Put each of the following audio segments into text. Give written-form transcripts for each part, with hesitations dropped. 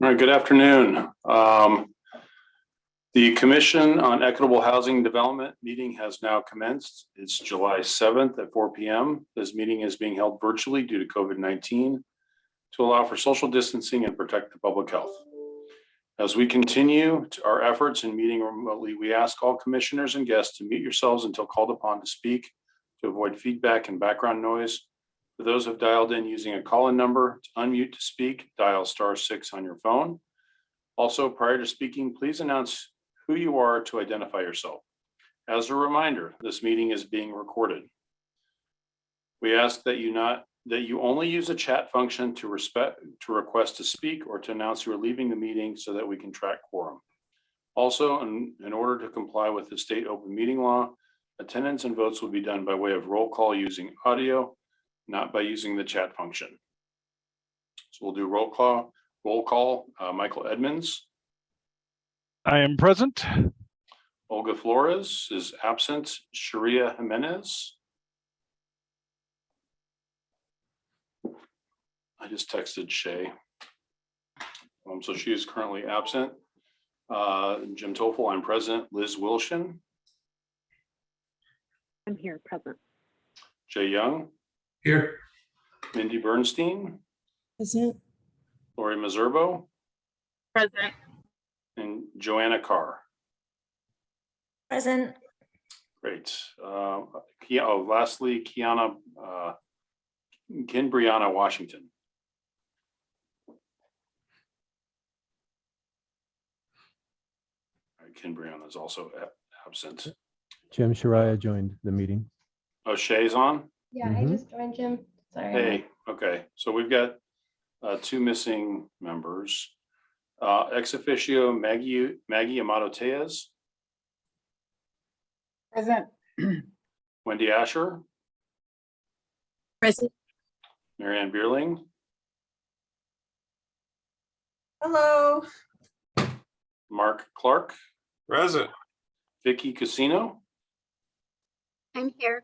All right, good afternoon. The Commission on Equitable Housing and Development meeting has now commenced. It's July 7th at 4 p.m. This meeting is being held virtually due to COVID-19 to allow for social distancing and protect the public health. As we continue our efforts in meeting remotely, we ask all commissioners and guests to mute yourselves until called upon to speak to avoid feedback and background noise. For those who have dialed in using a call-in number, to unmute to speak, dial *6 on your phone. Also, prior to speaking, please announce who you are to identify yourself. As a reminder, this meeting is being recorded. We ask that you only use the chat function to request to speak or to announce you are leaving the meeting so that we can track quorum. Also, in order to comply with the state open meeting law, attendance and votes will be done by way of roll call using audio, not by using the chat function. So we'll do roll call. Michael Edmonds. I am present. Olga Flores is absent. Sharia Jimenez. I just texted Shay. So she is currently absent. Jim Toffel, I'm present. Liz Wilshin. I'm here, present. Jay Young. Here. Mindy Bernstein. Present. Lori Mazurbo. Present. And Joanna Carr. Present. Great. Lastly, Brianna Washington. Ken Brianna is also absent. Jim Shariah joined the meeting. Oh, Shay's on? Yeah, I just joined, Jim. Sorry. Hey, okay. So we've got two missing members. Ex officio Maggie Amato Tejas. Present. Wendy Asher. Present. Marianne Bierling. Hello. Mark Clark. Present. Vicky Casino. I'm here.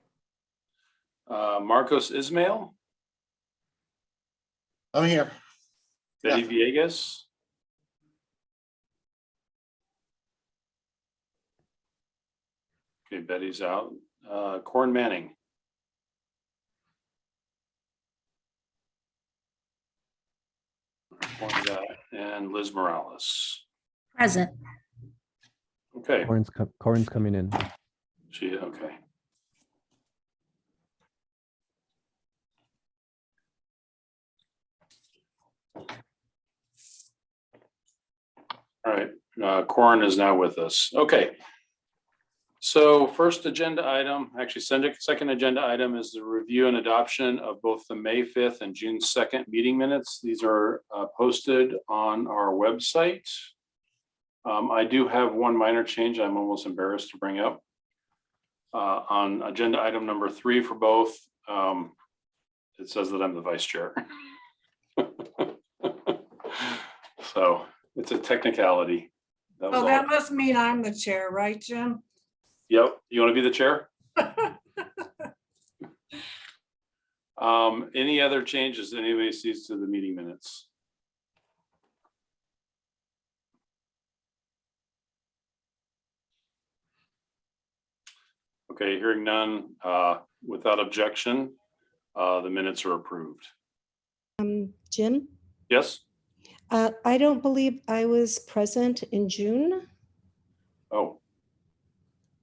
Marcos Ismail. I'm here. Betty Villegas. Okay, Betty's out. Corin Manning. And Liz Morales. Present. Okay. Corin's coming in. Okay. All right, Corin is now with us. Okay. So first agenda item, actually second agenda item is the review and adoption of both the May 5th and June 2nd meeting minutes. These are posted on our website. I do have one minor change I'm almost embarrassed to bring up. On agenda item number 3 for both, it says that I'm the vice chair. So it's a technicality. That must mean I'm the chair, right, Jim? Yep. You want to be the chair? Any other changes anybody sees to the meeting minutes? Okay, hearing none, without objection, the minutes are approved. Jim, Yes? I don't believe I was present in June, Oh,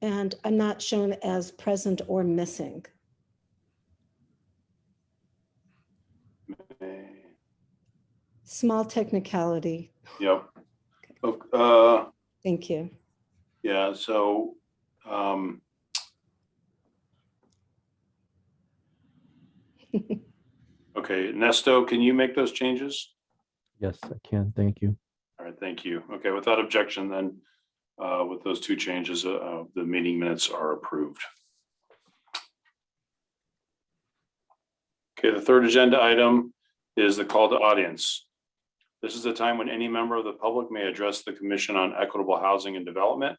and I'm not shown as present or missing. Small technicality. yep. Okay, Thank you. yeah, so okay, Nesto, can you make those changes? Yes, I can. Thank you. All right, thank you. Okay, without objection, then with those two changes, the meeting minutes are approved. Okay, the third agenda item is the call to audience. This is the time when any member of the public may address the Commission on Equitable Housing and Development.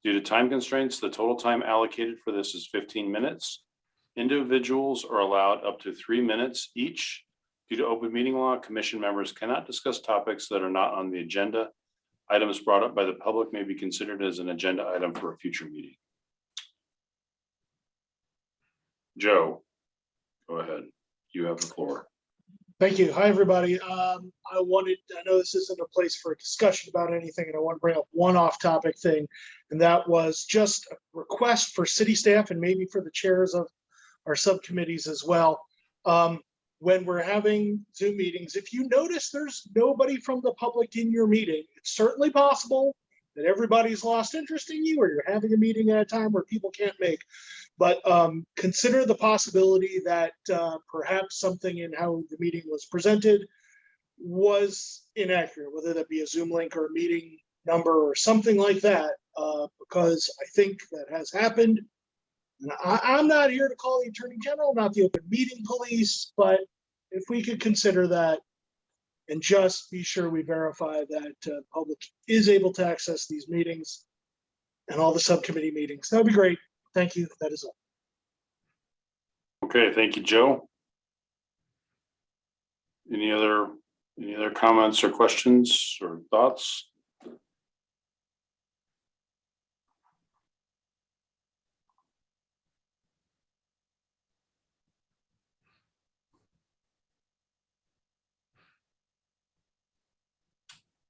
Due to time constraints, the total time allocated for this is 15 minutes. Individuals are allowed up to 3 minutes each Due to open meeting law, commission members cannot discuss topics that are not on the agenda. Items brought up by the public may be considered as an agenda item for a future meeting. Joe, go ahead. You have the floor. Thank you. Hi, everybody. I know this isn't a place for a discussion about anything, and I want to bring up one off-topic thing, and that was just a request for city staff and maybe for the chairs of our subcommittees as well. When we're having Zoom meetings, if you notice there's nobody from the public in your meeting, it's certainly possible that everybody's lost interest in you or you're having a meeting at a time where people can't make. But consider the possibility that perhaps something in how the meeting was presented was inaccurate, whether that be a Zoom link or a meeting number or something like that, because I think that has happened. And I'm not here to call the Attorney General, not the open meeting police, but if we could consider that and just be sure we verify that public is able to access these meetings and all the subcommittee meetings, that would be great. Thank you. That is all. Okay, thank you, Joe. Any other comments or questions or thoughts?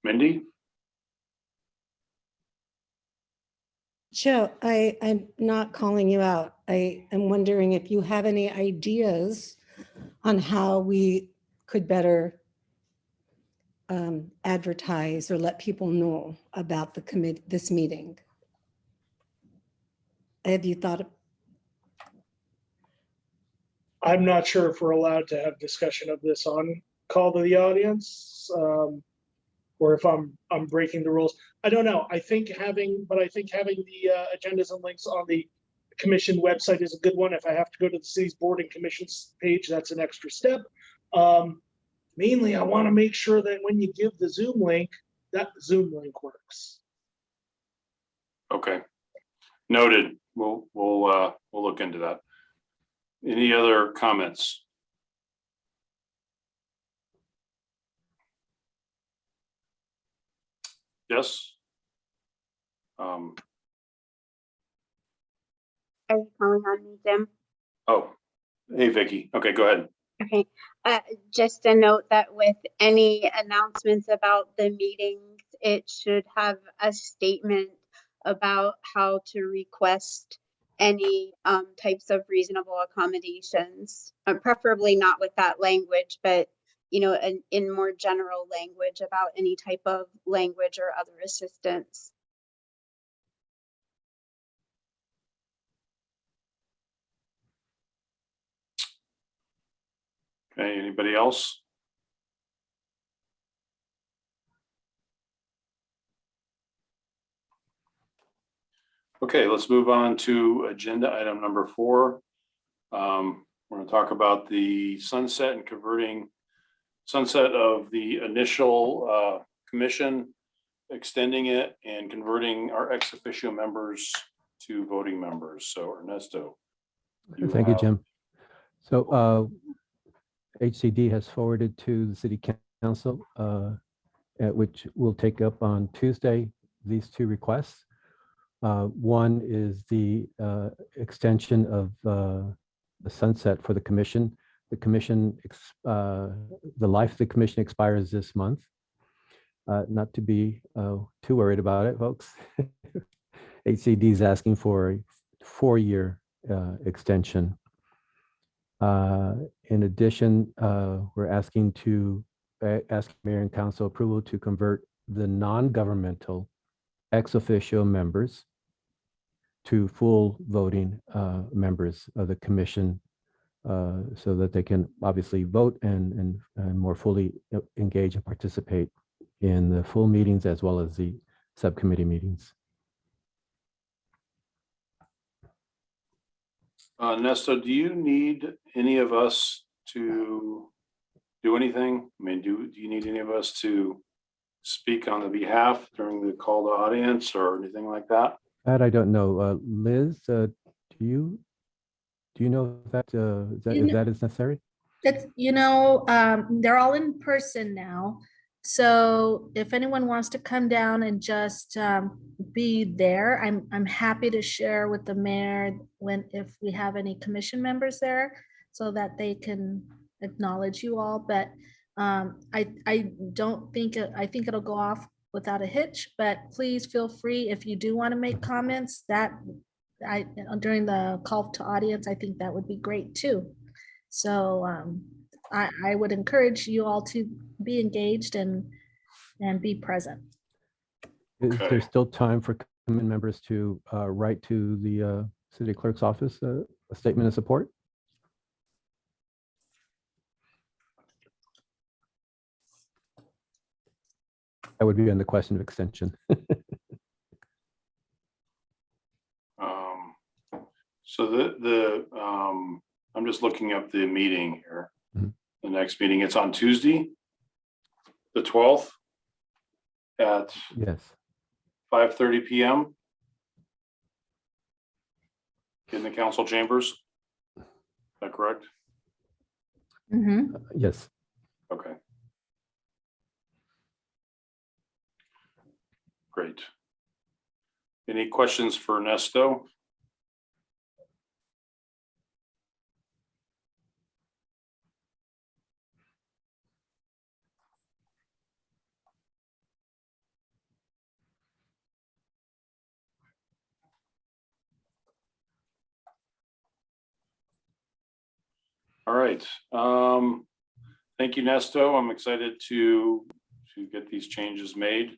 Mindy? Joe, I'm not calling you out. I am wondering if you have any ideas on how we could better advertise or let people know about this meeting. Have you thought of? I'm not sure if we're allowed to have discussion of this on call to the audience, or if I'm breaking the rules. I don't know. I think having the agendas and links on the commission website is a good one. If I have to go to the city's board and commissions page, that's an extra step. Mainly, I want to make sure that when you give the Zoom link, that the Zoom link works. Okay, noted. We'll look into that. Any other comments? Yes. Are you calling on me, Jim? Oh, hey, Vicky. Okay, go ahead. Okay, just a note that with any announcements about the meetings, it should have a statement about how to request any types of reasonable accommodations, preferably not with that language, but in more general language about any type of language or other assistance. Okay, anybody else? Okay, let's move on to agenda item number 4. We're going to talk about the sunset and sunset of the initial commission, extending it and converting our ex officio members to voting members. So Ernesto. Thank you, Jim. So HCD has forwarded to the City Council, at which we'll take up on Tuesday, these 2 requests. One is the extension of the sunset for the commission. The commission, the life of the commission expires this month. Not to be too worried about it, folks. HCD is asking for a 4-year extension. In addition, we're asking Mayor and Council approval to convert the non-governmental ex officio members to full voting members of the commission, so that they can obviously vote and more fully engage and participate in the full meetings as well as the subcommittee meetings. Ernesto, do you need any of us to do anything? I mean, do you need any of us to speak on the behalf during the call to audience or anything like that? That I don't know. Liz, do you know if that is necessary? It's, they're all in person now. So if anyone wants to come down and just be there, I'm happy to share with the mayor if we have any commission members there so that they can acknowledge you all. But I don't think, I think it'll go off without a hitch, but please feel free if you do want to make comments during the call to audience, I think that would be great too. So I would encourage you all to be engaged and be present. Is Okay. there still time for commission members to write to the city clerk's office a statement of support? That would be on the question of extension. So I'm just looking up the meeting here. Mhm. The next meeting, it's on Tuesday, the 12th at Yes. 5:30 p.m. in the council chambers. Is that correct? Yes. Okay. Great. Any questions for Nesto? All right. Thank you, Nesto. I'm excited to get these changes made.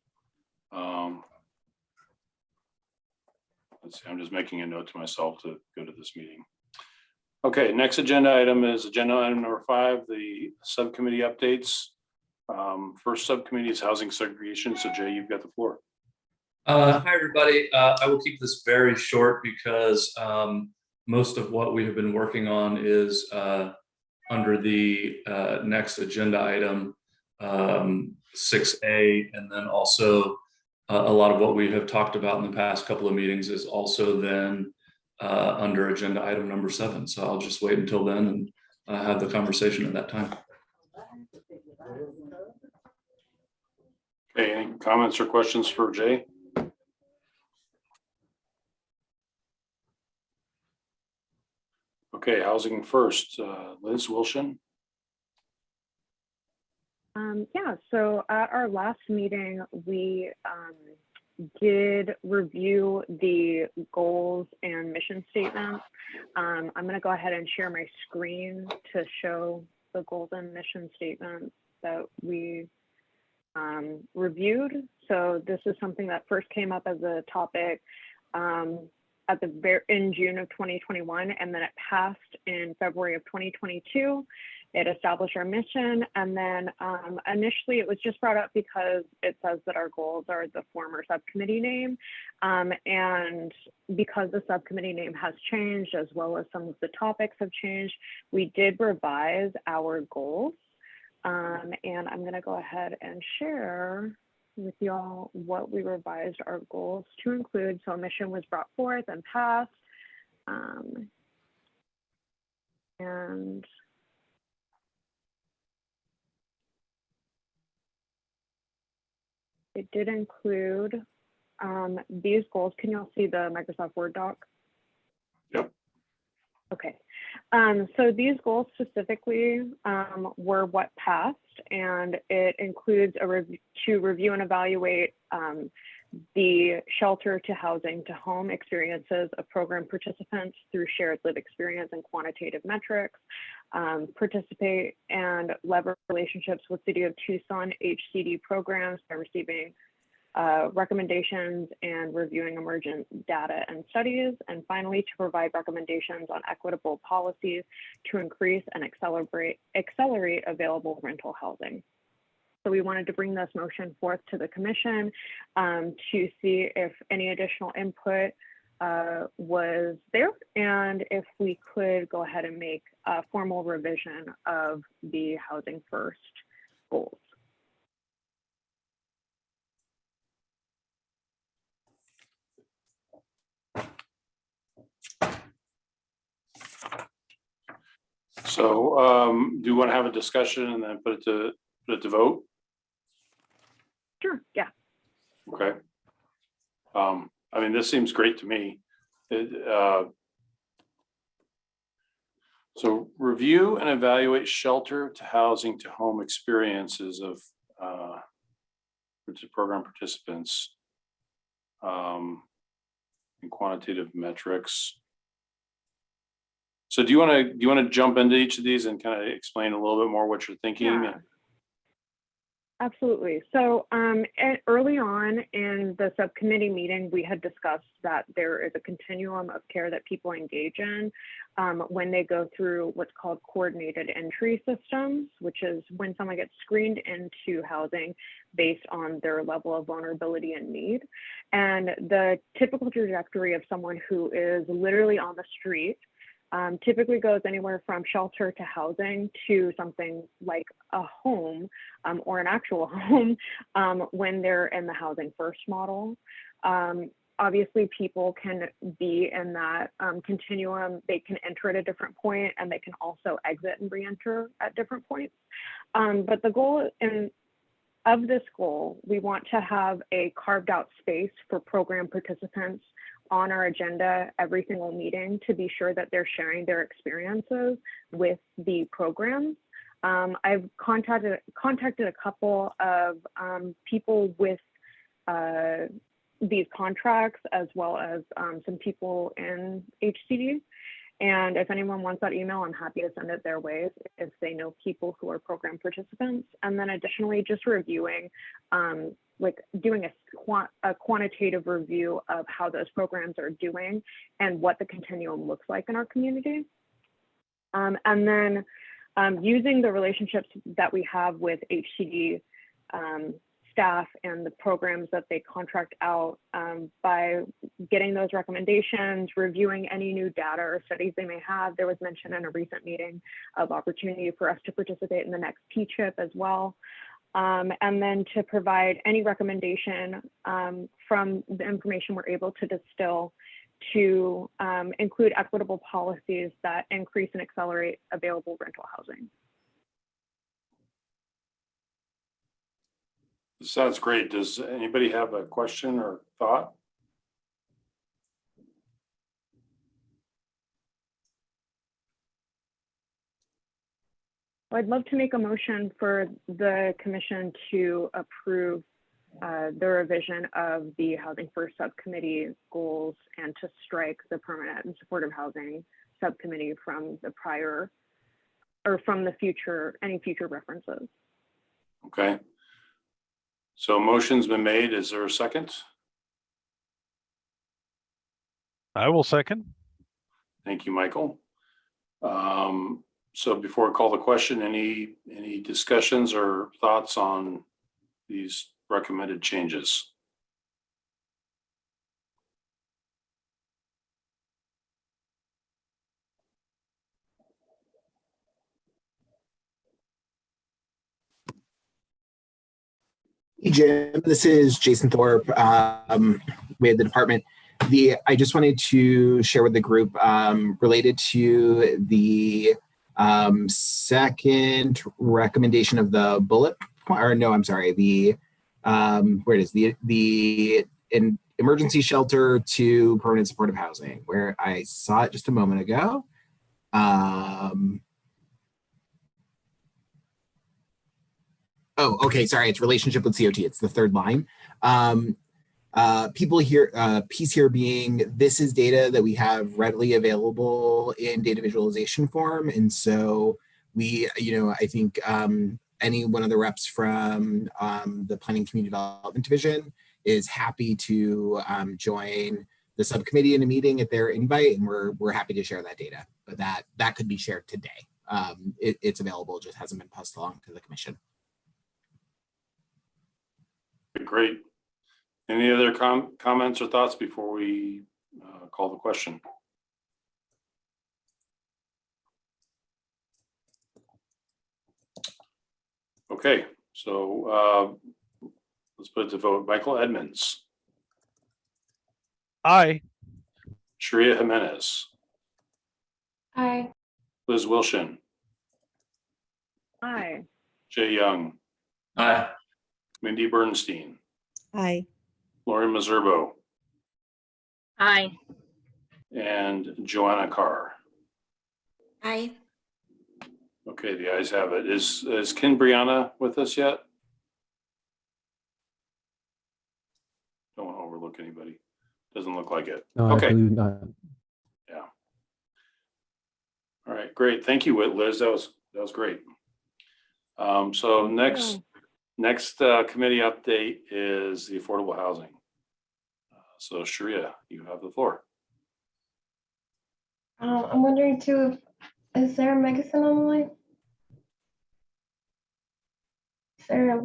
Let's see, I'm just making a note to myself to go to this meeting. Okay, next agenda item is agenda item number 5, the subcommittee updates. First subcommittee is housing segregation. So Jay, you've got the floor. Hi, everybody. I will keep this very short because most of what we have been working on is under the next agenda item, 6A, and then also a lot of what we have talked about in the past couple of meetings is also then under agenda item number 7. So I'll just wait until then and have the conversation at that time. Okay, any comments or questions for Jay? Okay, housing first. Liz Wilson. Yeah, so at our last meeting, we did review the goals and mission statements. I'm going to go ahead and share my screen to show the goals and mission statements that we reviewed. So this is something that first came up as a topic in June of 2021, and then it passed in February of 2022. It established our mission, and then initially it was just brought up because it says that our goals are the former subcommittee name, and because the subcommittee name has changed as well as some of the topics have changed, we did revise our goals, and I'm going to go ahead and share with y'all what we revised our goals to include. So a mission was brought forth and passed, and it did include these goals. Can y'all see the Microsoft Word doc? Yep. Okay. So these goals specifically were what passed, and it includes to review and evaluate the shelter to housing to home experiences of program participants through shared lived experience and quantitative metrics, participate and leverage relationships with City of Tucson HCD programs by receiving recommendations and reviewing emergent data and studies, and finally to provide recommendations on equitable policies to increase and accelerate available rental housing. So we wanted to bring this motion forth to the commission to see if any additional input was there, and if we could go ahead and make a formal revision of the Housing First goals. So do you want to have a discussion and then put it to vote? Sure, yeah. Okay. I mean, this seems great to me. So review and evaluate shelter to housing to home experiences of program participants and quantitative metrics. So do you want to jump into each of these and kind of explain a little bit more what you're thinking? Yeah. Absolutely. So early on in the subcommittee meeting, we had discussed that there is a continuum of care that people engage in when they go through what's called coordinated entry systems, which is when someone gets screened into housing based on their level of vulnerability and need. And the typical trajectory of someone who is literally on the street typically goes anywhere from shelter to housing to something like a home or an actual home when they're in the housing first model. Obviously, people can be in that continuum. They can enter at a different point and they can also exit and re-enter at different points. But the goal of this goal, we want to have a carved out space for program participants on our agenda every single meeting to be sure that they're sharing their experiences with the programs. I've contacted a couple of people with these contracts, as well as some people in HCD. And if anyone wants that email, I'm happy to send it their way if they know people who are program participants. And then additionally, just reviewing, like doing a quantitative review of how those programs are doing and what the continuum looks like in our community. And then using the relationships that we have with HCD staff and the programs that they contract out by getting those recommendations, reviewing any new data or studies they may have. There was mention in a recent meeting of opportunity for us to participate in the next P-CHIP as well. And then to provide any recommendation from the information we're able to distill to include equitable policies that increase and accelerate available rental housing. Sounds great. Does anybody have a question or thought? I'd love to make a motion for the commission to approve the revision of the Housing First Subcommittee goals and to strike the permanent and supportive housing subcommittee from the prior or from the future, any future references. Okay. So motion's been made. Is there a second? I will second. Thank you, Michael. So before I call the question, any discussions or thoughts on these recommended changes? Hey, Jim, this is Jason Thorpe with the department. I just wanted to share with the group related to the second recommendation of the bullet, or no, I'm sorry, the where it is, the emergency shelter to permanent supportive housing, where I saw it just a moment ago. Oh, okay, sorry, it's relationship with COT. It's the third line. People here, piece here being, this is data that we have readily available in data visualization form. And so we, I think any one of the reps from the Planning Community Development Division is happy to join the subcommittee in a meeting at their invite, and we're happy to share that data. But that could be shared today. It's available, just hasn't been passed along to the commission. Great. Any other comments or thoughts before we call the question? Okay, so let's put it to vote. Michael Edmonds. Aye. Sharia Jimenez. Aye. Liz Wilson. Aye. Jay Young, Aye. Mindy Bernstein, Aye. Lori Mazurbo, Aye. and Joanna Carr. Aye. Okay, the ayes have it. Is Ken Brianna with us yet? Don't want to overlook anybody. Doesn't look like it. No, I Okay. believe not. Yeah. All right, great. Thank you, Liz. That was great. So next committee update is the affordable housing. So Sharia, you have the floor. I'm wondering too, is Sarah Megason on the line? Sarah,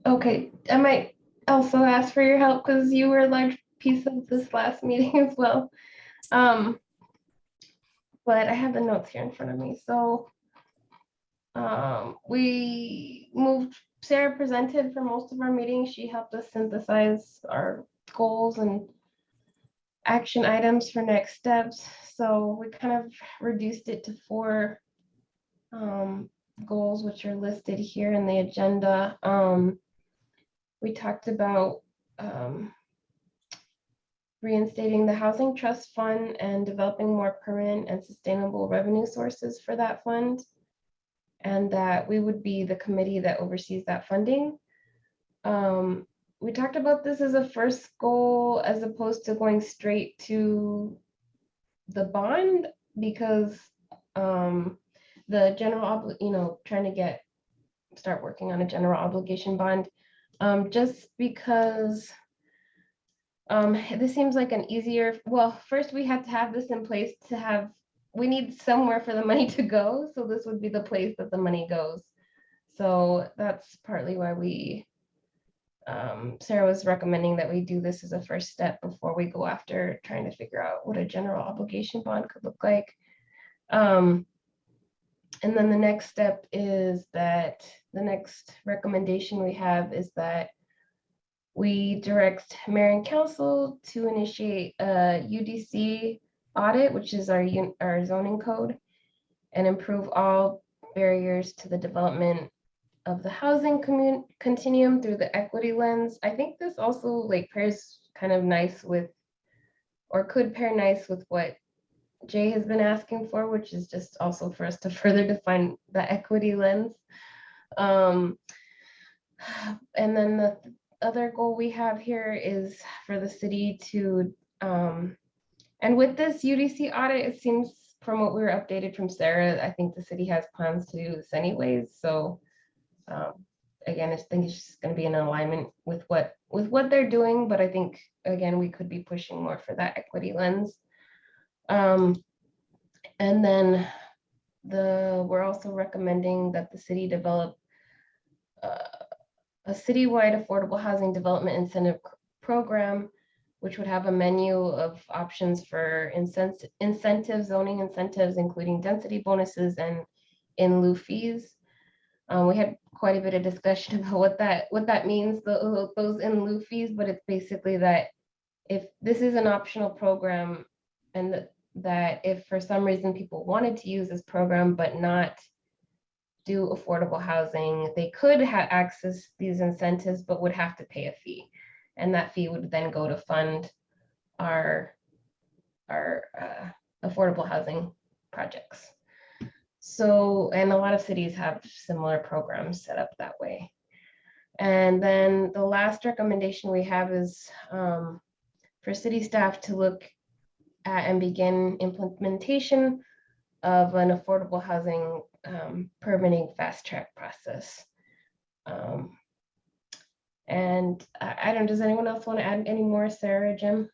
okay, I might also ask for your help because you were a large piece of this last meeting as well. But I have the notes here in front of me. So we moved, Sarah presented for most of our meetings. She helped us synthesize our goals and action items for next steps. So we kind of reduced it to 4 goals, which are listed here in the agenda. We talked about reinstating the housing trust fund and developing more permanent and sustainable revenue sources for that fund, and that we would be the committee that oversees that funding. We talked about this as a first goal as opposed to going straight to the bond, because the general, trying to start working on a general obligation bond, just because this seems like an easier, well, first we had to have this in place we need somewhere for the money to go. So this would be the place that the money goes. So that's partly why Sarah was recommending that we do this as a first step before we go after trying to figure out what a general obligation bond could look like. And then the next step is that the next recommendation we have is that we direct mayor and council to initiate a UDC audit, which is our zoning code, and improve all barriers to the development of the housing continuum through the equity lens. I think this also pairs kind of nice with, or could pair nice with what Jay has been asking for, which is just also for us to further define the equity lens. And then the other goal we have here is for the city to, and with this UDC audit, it seems from what we were updated from Sarah, I think the city has plans to do this anyways. So again, I think it's just going to be in alignment with what they're doing, but I think again we could be pushing more for that equity lens. And then we're also recommending that the city develop a citywide affordable housing development incentive program, which would have a menu of options for incentives, zoning incentives, including density bonuses and in lieu fees. We had quite a bit of discussion about what that means, those in lieu fees, but it's basically that if this is an optional program, and that if for some reason people wanted to use this program but not do affordable housing, they could access these incentives but would have to pay a fee, and that fee would then go to fund our affordable housing projects. So, and a lot of cities have similar programs set up that way. And then the last recommendation we have is for city staff to look at and begin implementation of an affordable housing permitting fast track process. And I don't, does anyone else want to add any more? Sarah, Jim?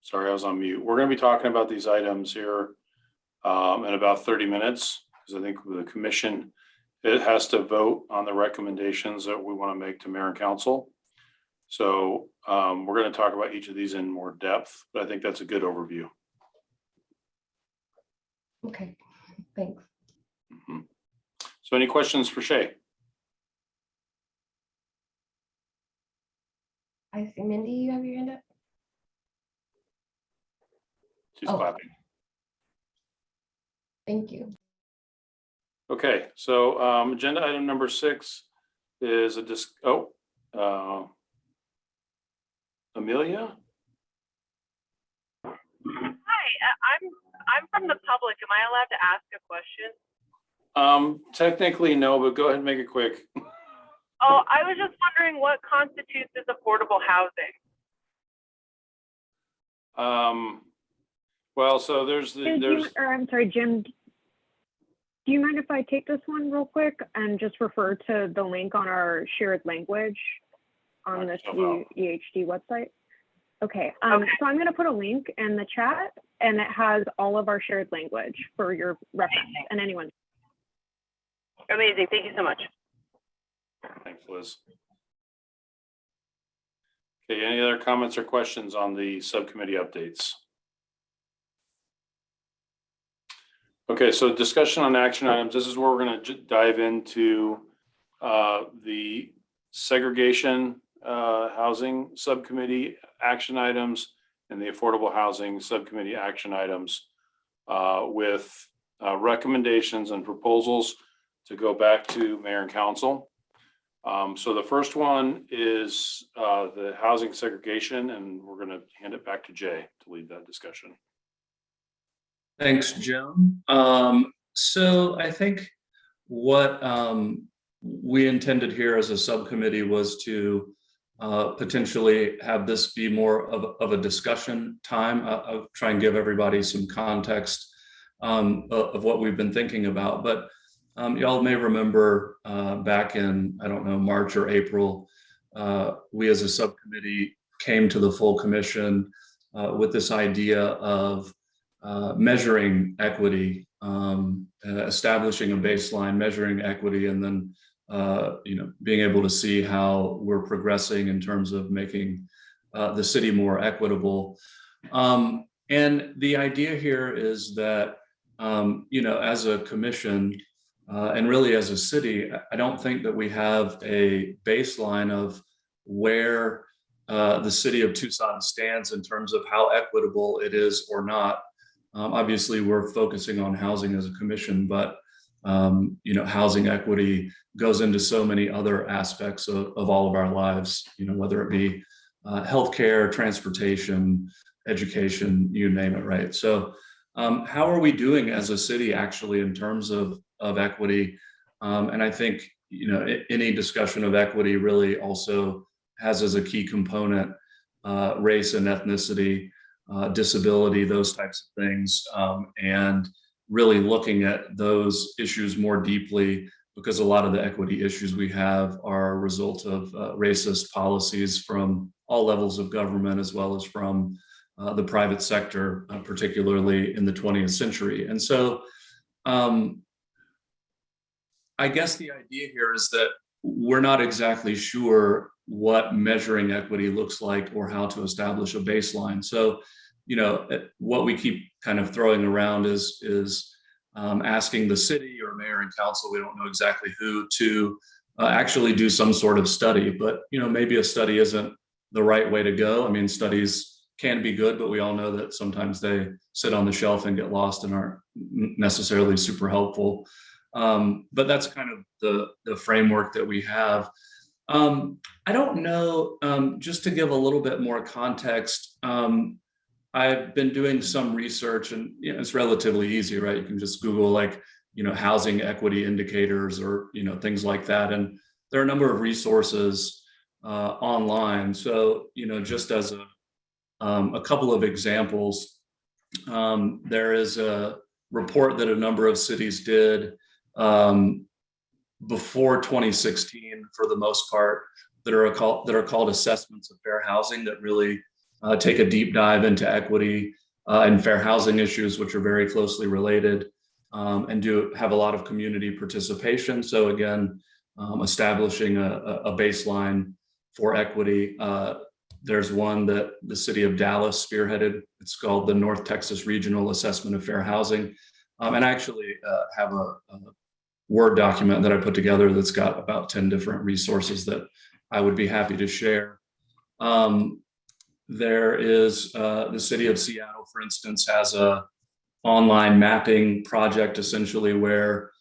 Sorry, I was on mute. We're going to be talking about these items here in about 30 minutes, because I think the commission, it has to vote on the recommendations that we want to make to mayor and council. So we're going to talk about each of these in more depth, but I think that's a good overview. Okay, thanks. Mm-hmm. So any questions for Shay? I see Mindy, you have your hand up. She's Oh. clapping. Thank you. Okay, so agenda item number 6 is Amelia? Hi, I'm from the public. Am I allowed to ask a question? Technically no, but go ahead and make it quick. Oh, I was just wondering what constitutes as affordable housing. Well, so there's I'm sorry, Jim. Do you mind if I take this one real quick and just refer to the link on our shared language on the EHD website? Okay, so I'm going to put a link in the chat, and it has all of our shared language for your reference and anyone. Amazing. Thank you so much. Thanks, Liz. Okay, any other comments or questions on the subcommittee updates? Okay, so discussion on action items. This is where we're going to dive into the segregation housing subcommittee action items and the affordable housing subcommittee action items with recommendations and proposals to go back to mayor and council. So the first one is the housing segregation, and we're going to hand it back to Jay to lead that discussion. Thanks, Jim. So I think what we intended here as a subcommittee was to potentially have this be more of a discussion time. I'll try and give everybody some context of what we've been thinking about. But y'all may remember back in, I don't know, March or April, we as a subcommittee came to the full commission with this idea of measuring equity, establishing a baseline, measuring equity, and then being able to see how we're progressing in terms of making the city more equitable. And the idea here is that as a commission and really as a city, I don't think that we have a baseline of where the city of Tucson stands in terms of how equitable it is or not. Obviously, we're focusing on housing as a commission, but housing equity goes into so many other aspects of all of our lives, whether it be healthcare, transportation, education, you name it, right? So how are we doing as a city actually in terms of equity? And I think, any discussion of equity really also has as a key component race and ethnicity, disability, those types of things, and really looking at those issues more deeply, because a lot of the equity issues we have are a result of racist policies from all levels of government, as well as from the private sector, particularly in the 20th century. And so I guess the idea here is that we're not exactly sure what measuring equity looks like or how to establish a baseline. So, what we keep kind of throwing around is asking the city or mayor and council, we don't know exactly who, to actually do some sort of study. But, maybe a study isn't the right way to go. I mean, studies can be good, but we all know that sometimes they sit on the shelf and get lost and aren't necessarily super helpful. But that's kind of the framework that we have. I don't know, just to give a little bit more context, I've been doing some research, and it's relatively easy, right? You can just Google housing equity indicators or things like that, and there are a number of resources online. So just as a couple of examples, there is a report that a number of cities did before 2016, for the most part, that are called assessments of fair housing, that really take a deep dive into equity and fair housing issues, which are very closely related, and do have a lot of community participation. So again, establishing a baseline for equity. There's one that the city of Dallas spearheaded. It's called the North Texas Regional Assessment of Fair Housing. And I actually have a Word document that I put together that's got about 10 different resources that I would be happy to share. there is the city of Seattle, for instance, has a online mapping project essentially where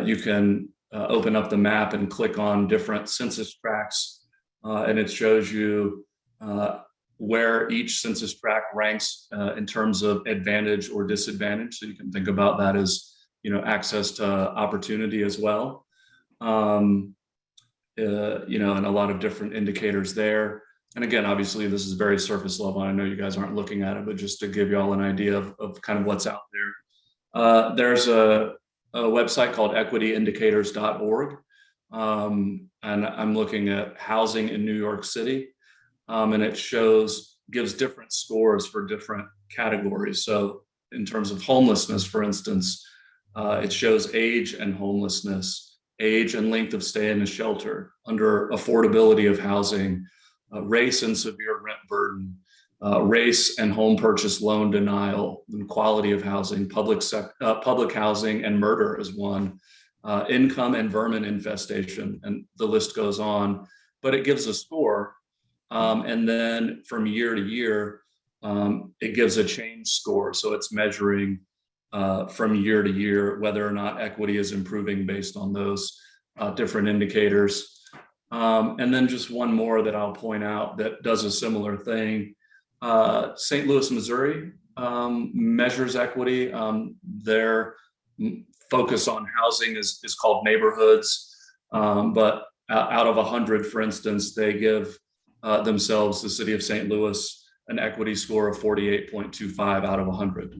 you can open up the map and click on different census tracts, and it shows you where each census tract ranks in terms of advantage or disadvantage. So you can think about that as, you know, access to opportunity as well. You know, and a lot of different indicators there. And again, obviously, this is very surface level. I know you guys aren't looking at it, but just to give you all an idea of kind of what's out there. There's a website called equityindicators.org. And I'm looking at housing in New York City. And it gives different scores for different categories. So in terms of homelessness, for instance, it shows age and homelessness, age and length of stay in a shelter, under affordability of housing, race and severe rent burden, race and home purchase loan denial, and quality of housing, public housing and murder is one, income and vermin infestation, and the list goes on. But it gives a score. And then from year to year, it gives a change score. So it's measuring from year to year whether or not equity is improving based on those different indicators. And then just one more that I'll point out that does a similar thing. St. Louis, Missouri measures equity. Their focus on housing is called neighborhoods. But out of 100, for instance, they give themselves, the city of St. Louis, an equity score of 48.25 out of 100.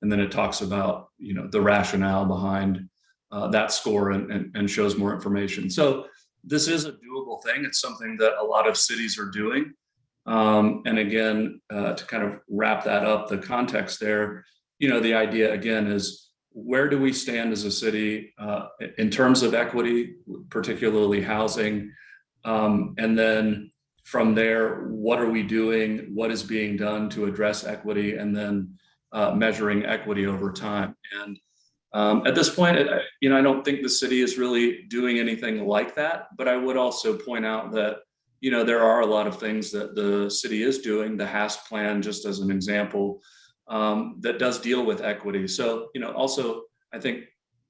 And then it talks about, you know, the rationale behind that score and shows more information. So this is a doable thing. It's something that a lot of cities are doing. And again, to kind of wrap that up, the context there, you know, the idea again is, where do we stand as a city in terms of equity, particularly housing? And then from there, what are we doing? What is being done to address equity? And then measuring equity over time. And at this point, you know, I don't think the city is really doing anything like that, but I would also point out that, you know, there are a lot of things that the city is doing, the HASP plan, just as an example, that does deal with equity. So, you know, also, I think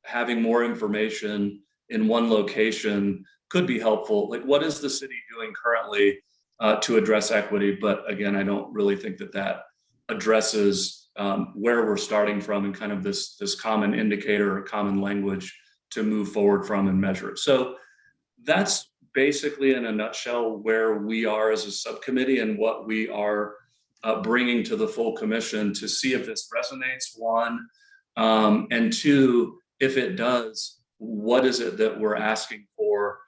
having more information in one location could be helpful. Like, what is the city doing currently to address equity? But again, I don't really think that addresses where we're starting from and kind of this common indicator or common language to move forward from and measure it. So that's basically in a nutshell where we are as a subcommittee and what we are bringing to the full commission to see if this resonates, one, and two, if it does, what is it that we're asking for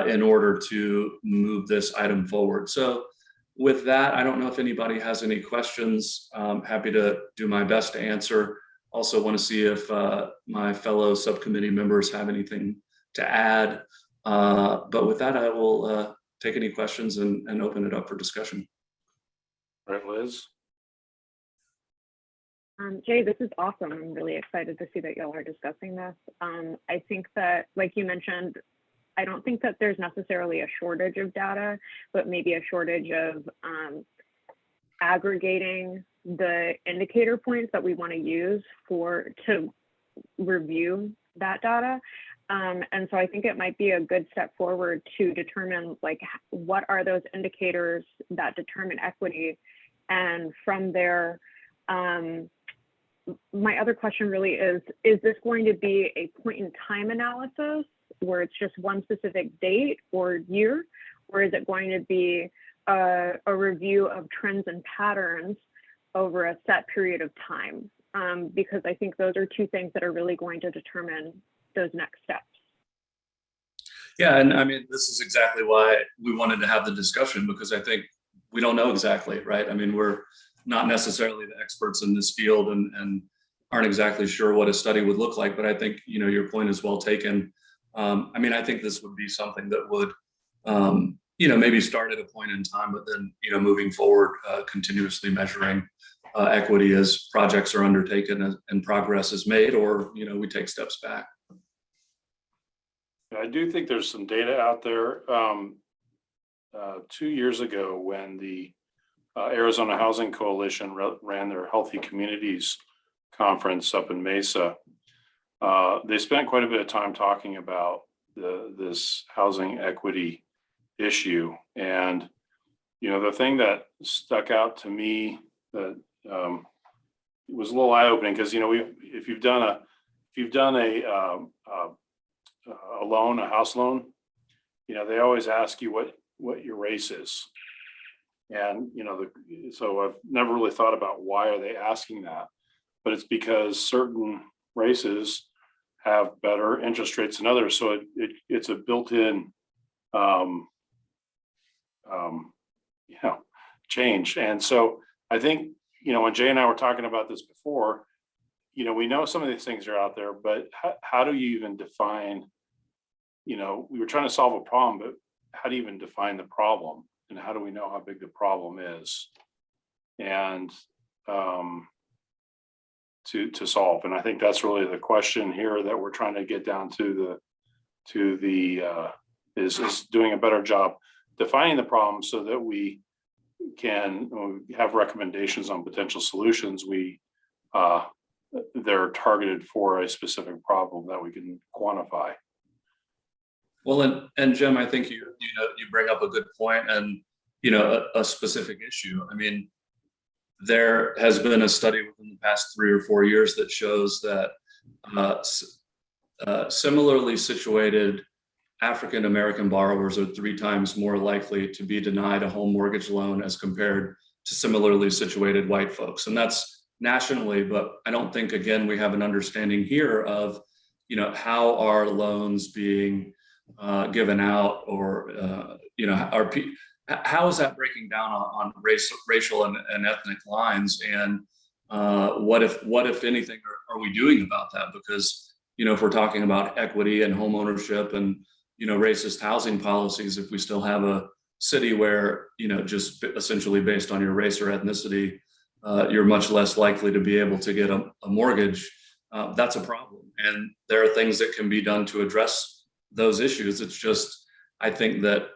in order to move this item forward. So with that, I don't know if anybody has any questions. I'm happy to do my best to answer. Also want to see if my fellow subcommittee members have anything to add. But with that, I will take any questions and open it up for discussion. All right, Liz. Jay, this is awesome. I'm really excited to see that y'all are discussing this. I think that, like you mentioned, I don't think that there's necessarily a shortage of data, but maybe a shortage of aggregating the indicator points that we want to use to review that data. And so I think it might be a good step forward to determine, like, what are those indicators that determine equity? And from there, my other question really is this going to be a point in time analysis where it's just one specific date or year, or is it going to be a review of trends and patterns over a set period of time? Because I think those are two things that are really going to determine those next steps. Yeah, and I mean, this is exactly why we wanted to have the discussion, because I think we don't know exactly, right? I mean, we're not necessarily the experts in this field and aren't exactly sure what a study would look like, but I think, you know, your point is well taken. I mean, I think this would be something that would, you know, maybe start at a point in time, but then, you know, moving forward, continuously measuring equity as projects are undertaken and progress is made, or, you know, we take steps back. I do think there's some data out there. 2 years ago, when the Arizona Housing Coalition ran their Healthy Communities Conference up in Mesa. They spent quite a bit of time talking about this housing equity issue. And, you know, the thing that stuck out to me that was a little eye-opening, because, you know, if you've done a loan, a house loan, you know, they always ask you what your race is. And, you know, so I've never really thought about why are they asking that, but it's because certain races have better interest rates than others. So it's a built-in, you know, change. And so I think, you know, when Jay and I were talking about this before, you know, we know some of these things are out there, but how do you even define, you know, we were trying to solve a problem, but how do you even define the problem? And how do we know how big the problem is? And to solve. And I think that's really the question here that we're trying to get down to is doing a better job defining the problem so that we can have recommendations on potential solutions. They're targeted for a specific problem that we can quantify. Well, and Jim, I think you bring up a good point, and you know, a specific issue. I mean, there has been a study within the past 3 or 4 years that shows that similarly situated African American borrowers are 3 times more likely to be denied a home mortgage loan as compared to similarly situated white folks. And that's nationally, but I don't think, again, we have an understanding here of, you know, how are loans being given out, or you know, how is that breaking down on racial and ethnic lines, and what if anything are we doing about that? Because, you know, if we're talking about equity and home ownership and, you know, racist housing policies, if we still have a city where, you know, just essentially based on your race or ethnicity, you're much less likely to be able to get a mortgage, that's a problem. And there are things that can be done to address those issues. It's just, I think that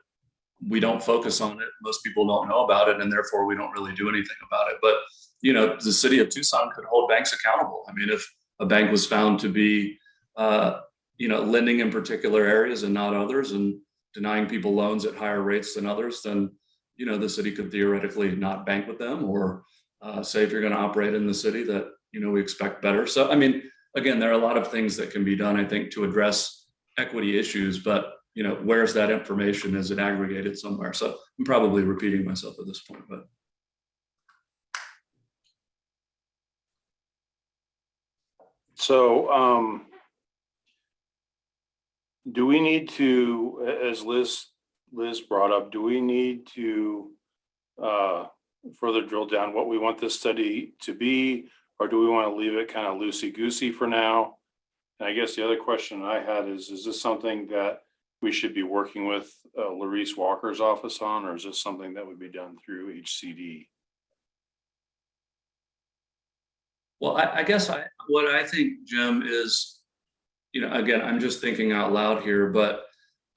we don't focus on it. Most people don't know about it, and therefore we don't really do anything about it. But, you know, the city of Tucson could hold banks accountable. I mean, if a bank was found to be, you know, lending in particular areas and not others, and denying people loans at higher rates than others, then, you know, the city could theoretically not bank with them, or say, if you're going to operate in the city, that, you know, we expect better. So, I mean, again, there are a lot of things that can be done, I think, to address equity issues, but, you know, where's that information? Is it aggregated somewhere? So I'm probably repeating myself at this point, but. So do we need to, as Liz brought up, do we need to further drill down what we want this study to be, or do we want to leave it kind of loosey-goosey for now? And I guess the other question I had is this something that we should be working with Larice Walker's office on, or is this something that would be done through HCD? Well, I guess what I think, Jim, is, you know, again, I'm just thinking out loud here, but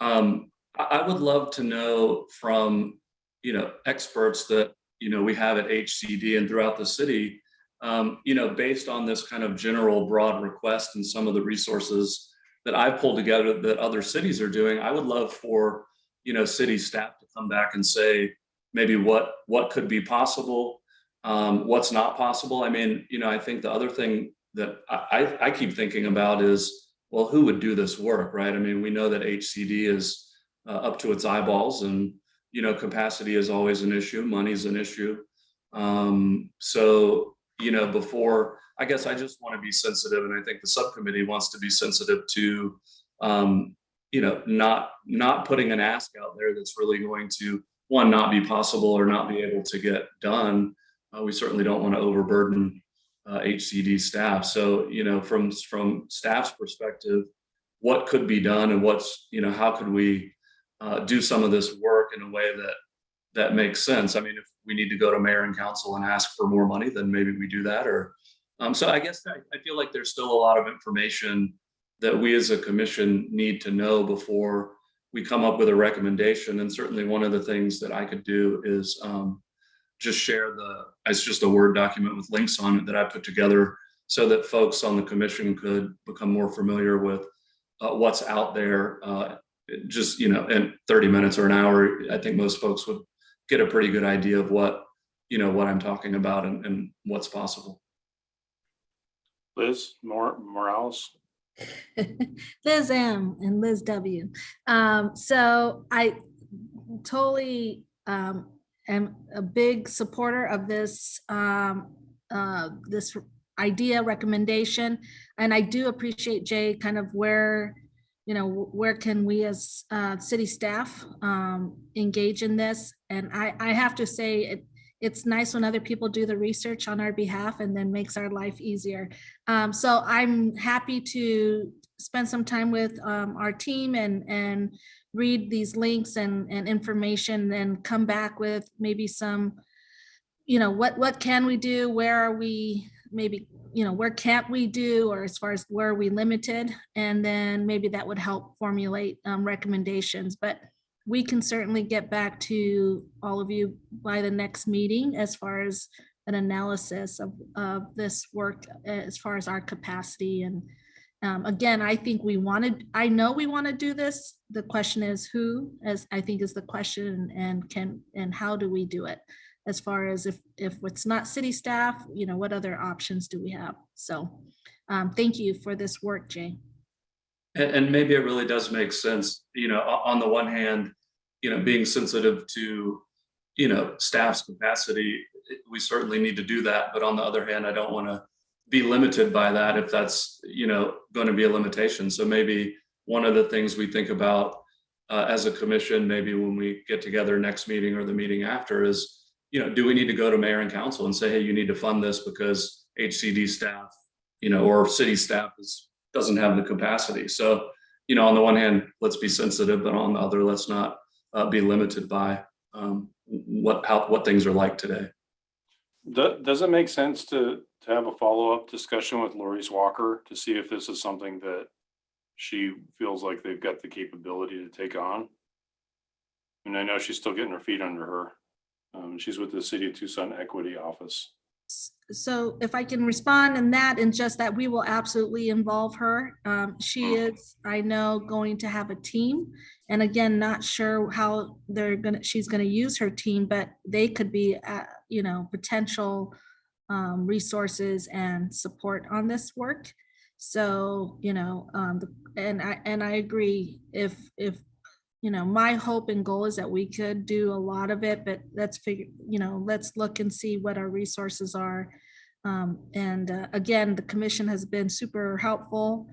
I would love to know from, you know, experts that, you know, we have at HCD and throughout the city, you know, based on this kind of general broad request and some of the resources that I've pulled together that other cities are doing, I would love for, you know, city staff to come back and say maybe what could be possible, what's not possible. I mean, you know, I think the other thing that I keep thinking about is, well, who would do this work, right? I mean, we know that HCD is up to its eyeballs, and, you know, capacity is always an issue, money's an issue. So, you know, before, I guess I just want to be sensitive, and I think the subcommittee wants to be sensitive to, you know, not putting an ask out there that's really going to, one, not be possible or not be able to get done. We certainly don't want to overburden HCD staff. So, you know, from staff's perspective, what could be done, and what's, you know, how could we do some of this work in a way that makes sense? I mean, if we need to go to mayor and council and ask for more money, then maybe we do that. Or so I guess I feel like there's still a lot of information that we as a commission need to know before we come up with a recommendation. And certainly one of the things that I could do is, just share it's just a Word document with links on it that I put together so that folks on the commission could become more familiar with what's out there. Just, in 30 minutes or an hour, I think most folks would get a pretty good idea of what I'm talking about and what's possible. Liz Morales. Liz M and Liz W. So I totally am a big supporter of this this idea recommendation, and I do appreciate, Jay, kind of where can we as city staff engage in this. And I have to say it's nice when other people do the research on our behalf and then makes our life easier. So I'm happy to spend some time with our team and read these links and information and come back with maybe some, what can we do? Where are we? Maybe, where can't we do, or as far as where are we limited? And then maybe that would help formulate recommendations. But we can certainly get back to all of you by the next meeting as far as an analysis of this work as far as our capacity. And again, I think I know we want to do this. The question is who, as I think is the question, and how do we do it? As far as if it's not city staff, what other options do we have? So thank you for this work, Jay. And maybe it really does make sense, on the one hand, being sensitive to, staff's capacity, we certainly need to do that. But on the other hand, I don't want to be limited by that if that's, going to be a limitation. So maybe one of the things we think about as a commission, maybe when we get together next meeting or the meeting after is, do we need to go to mayor and council and say, hey, you need to fund this because HCD staff, or city staff doesn't have the capacity. So, on the one hand, let's be sensitive, but on the other, let's not be limited by what things are like today. Does it make sense to have a follow-up discussion with Lori's Walker to see if this is something that she feels like they've got the capability to take on? And I know she's still getting her feet under her. She's with the City of Tucson Equity Office. So if I can respond in that, and just that we will absolutely involve her. She is, I know, going to have a team, and again, not sure how she's gonna use her team, but they could be, potential resources and support on this work. So, and I agree, if my hope and goal is that we could do a lot of it, but let's look and see what our resources are. Again, the commission has been super helpful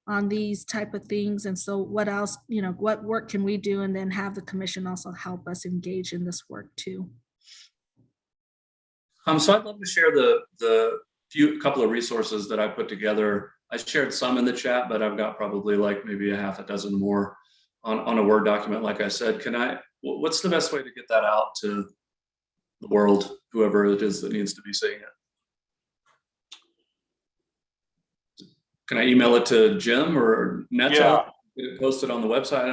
on these type of things. And so what else, what work can we do? And then have the commission also help us engage in this work too. So I'd love to share the couple of resources that I put together. I shared some in the chat, but I've got probably like maybe a half a dozen more on a Word document. Like I said, what's the best way to get that out to the world, whoever it is that needs to be seeing it? Can I email it to Jim or Neto? Yeah. Get it posted on the website?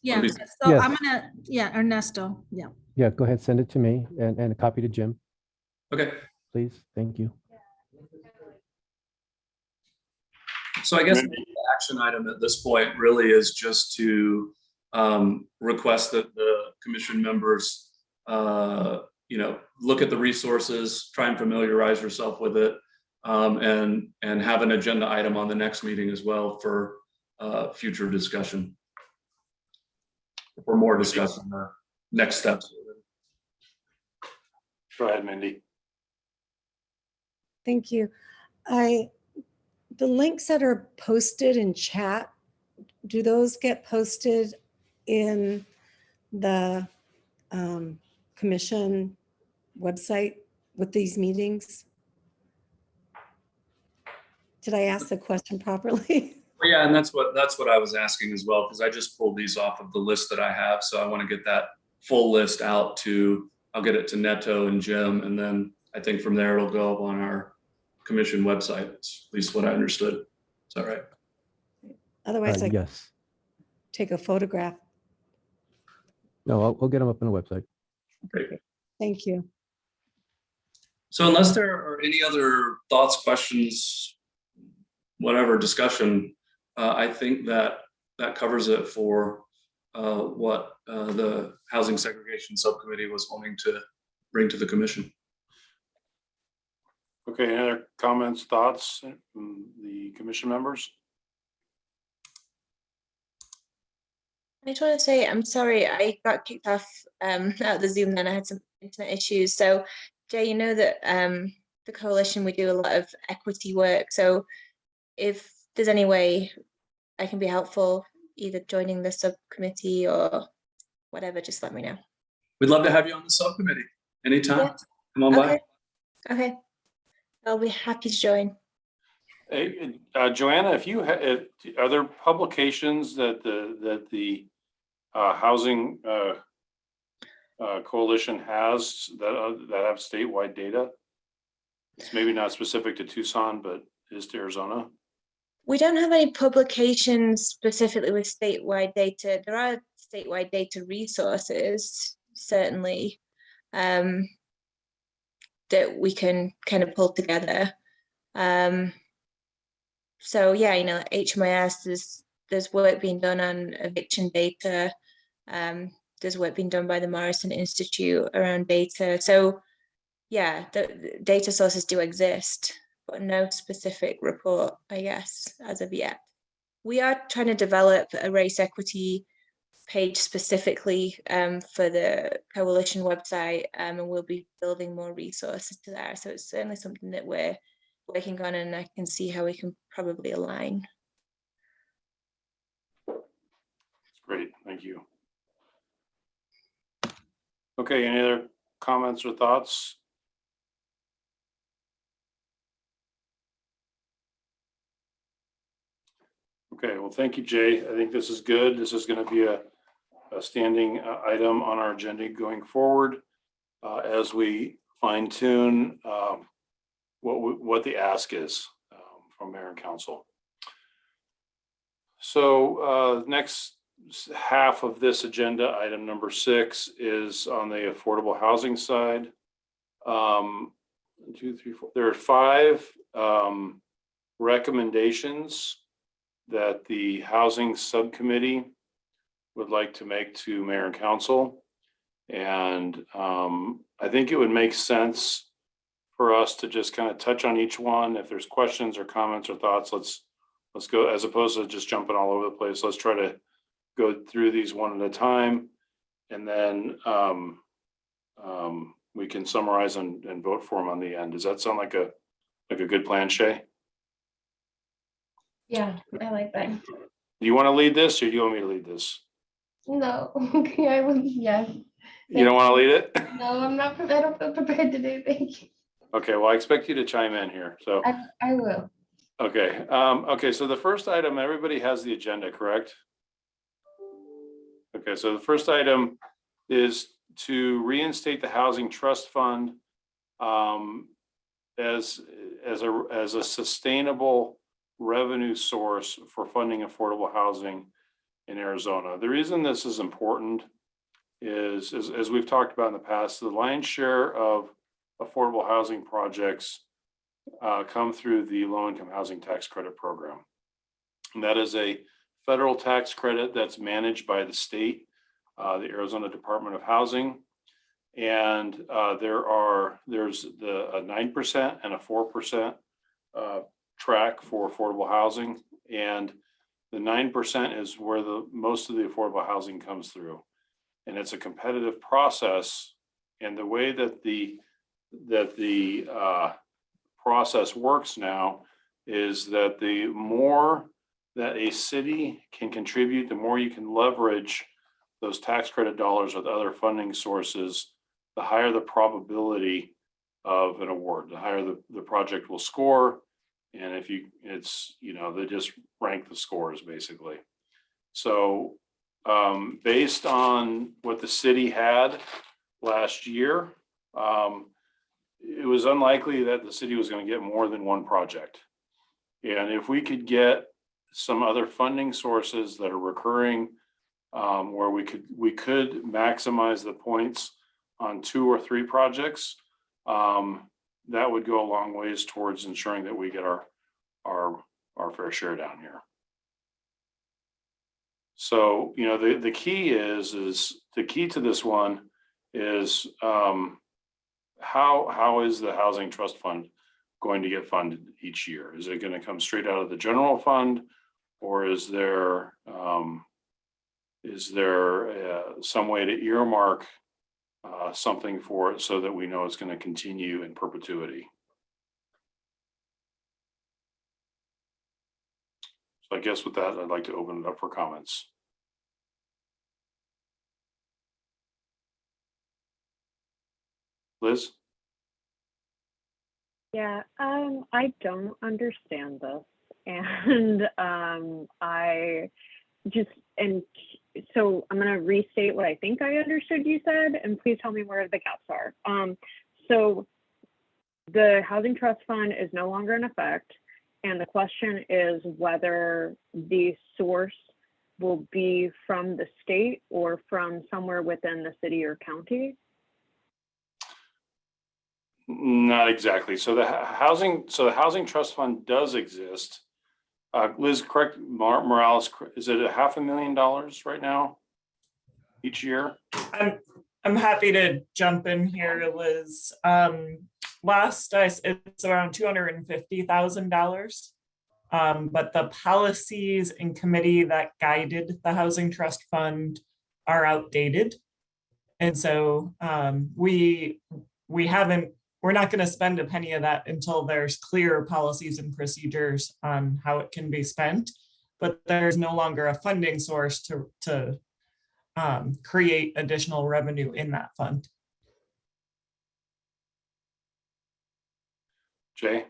Yeah, so Yes. I'm gonna, Ernesto, yeah. Yeah, go ahead, send it to me and a copy to Jim, Okay. please. Thank you. So I guess the action item at this point really is just to request that the commission members, look at the resources, try and familiarize yourself with it, and have an agenda item on the next meeting as well for future discussion, or more discussion or next steps. Go ahead, Mindy. Thank you. The links that are posted in chat, do those get posted in the commission website with these meetings? Did I ask the question properly? Well, yeah, and that's what I was asking as well, because I just pulled these off of the list that I have. So I want to get that full list out I'll get it to Neto and Jim, and then I think from there it'll go up on our commission website. That's at least what I understood. Is that right? Otherwise, I Yes. take a photograph. No, we'll get them up on the website. Great. Thank you. So unless there are any other thoughts, questions, whatever discussion, I think that covers it for what the Housing Segregation Subcommittee was wanting to bring to the commission. Okay, any other comments, thoughts from the commission members? I just want to say, I'm sorry, I got kicked off out of the Zoom then. I had some internet issues. So Jay, you know that the coalition, we do a lot of equity work. So if there's any way I can be helpful, either joining the subcommittee or whatever, just let me know. We'd love to have you on the subcommittee anytime. Yeah. Come on by. Okay. I'll be happy to join. Hey, Joanna, if you are there publications that the housing coalition has that have statewide data? It's maybe not specific to Tucson, but is to Arizona. We don't have any publications specifically with statewide data. There are statewide data resources, certainly, that we can kind of pull together. So yeah, you know, HMIS, there's work being done on eviction data. There's work being done by the Morrison Institute around data. So yeah, the data sources do exist, but no specific report, I guess, as of yet. We are trying to develop a race equity page specifically for the coalition website, and we'll be building more resources to there. So it's certainly something that we're working on, and I can see how we can probably align. Great, thank you. Okay, any other comments or thoughts? Okay, well, thank you, Jay. I think this is good. This is going to be a standing item on our agenda going forward as we fine tune what the ask is from mayor and council. So next half of this agenda, item number 6, is on the affordable housing side. 1, 2, 3, 4. There are 5 recommendations that the housing subcommittee would like to make to mayor and council. And I think it would make sense for us to just kind of touch on each one. If there's questions or comments or thoughts, let's go, as opposed to just jumping all over the place. Let's try to go through these one at a time, and then we can summarize and vote for them on the end. Does that sound like a good plan, Shay? Yeah, I like that. Do you want to lead this, or do you want me to lead this? No, okay, I will, yes. You don't want to lead it? No, I'm not, I don't feel prepared today, thank you. Okay, well, I expect you to chime in here, so. I will. Okay, okay, so the first item, everybody has the agenda, correct? Okay, so the first item is to reinstate the Housing Trust Fund as a sustainable revenue source for funding affordable housing in Arizona. The reason this is important is, as we've talked about in the past, the lion's share of affordable housing projects come through the low-income housing tax credit program. And that is a federal tax credit that's managed by the state, the Arizona Department of Housing. And there's a 9% and a 4% track for affordable housing. And the 9% is where most of the affordable housing comes through. And it's a competitive process. And the way that the process works now is that the more that a city can contribute, the more you can leverage those tax credit dollars with other funding sources, the higher the probability of an award, the higher the project will score. And if they just rank the scores basically. So based on what the city had last year, it was unlikely that the city was going to get more than one project. And if we could get some other funding sources that are recurring, where we could maximize the points on 2 or 3 projects, that would go a long ways towards ensuring that we get our fair share down here. So, you know, the key is the key to this one is how is the Housing Trust Fund going to get funded each year? Is it going to come straight out of the general fund, or is there some way to earmark something for it so that we know it's going to continue in perpetuity? So I guess with that, I'd like to open it up for comments. Liz? Yeah, I don't understand this. And so I'm going to restate what I think I understood you said, and please tell me where the gaps are. So the Housing Trust Fund is no longer in effect. And the question is whether the source will be from the state or from somewhere within the city or county. Not exactly. So the Housing Trust Fund does exist. Liz, correct, Morales, is it $500,000 right now each year? I'm happy to jump in here, Liz. It's around $250,000. But the policies and committee that guided the Housing Trust Fund are outdated. And so we're not going to spend a penny of that until there's clear policies and procedures on how it can be spent. But there's no longer a funding source to create additional revenue in that fund. Jay?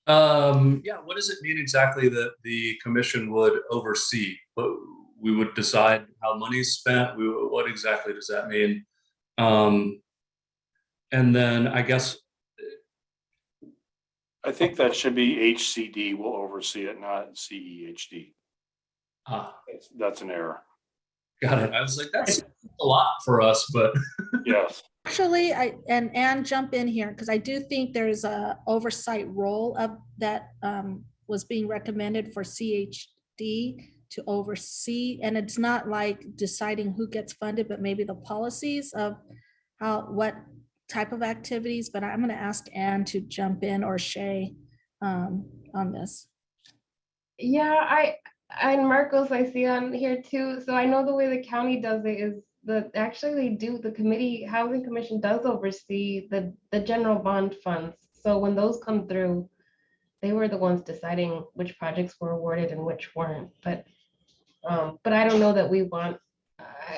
Yeah, what does it mean exactly that the commission would oversee? But we would decide how money's spent. What exactly does that mean? And then I guess I think that should be HCD will oversee it, not CEHD. That's an error. Got it. I was like, that's a lot for us, but yes. Actually, and jump in here because I do think there's a oversight role of that was being recommended for CHD to oversee, and it's not like deciding who gets funded, but maybe the policies of what type of activities. But I'm going to ask Anne to jump in, or Shay on this. Yeah, and Marcos I see on here too. So I know the way the county does it is the housing commission does oversee the general bond funds. So when those come through, they were the ones deciding which projects were awarded and which weren't. But I don't know that we want,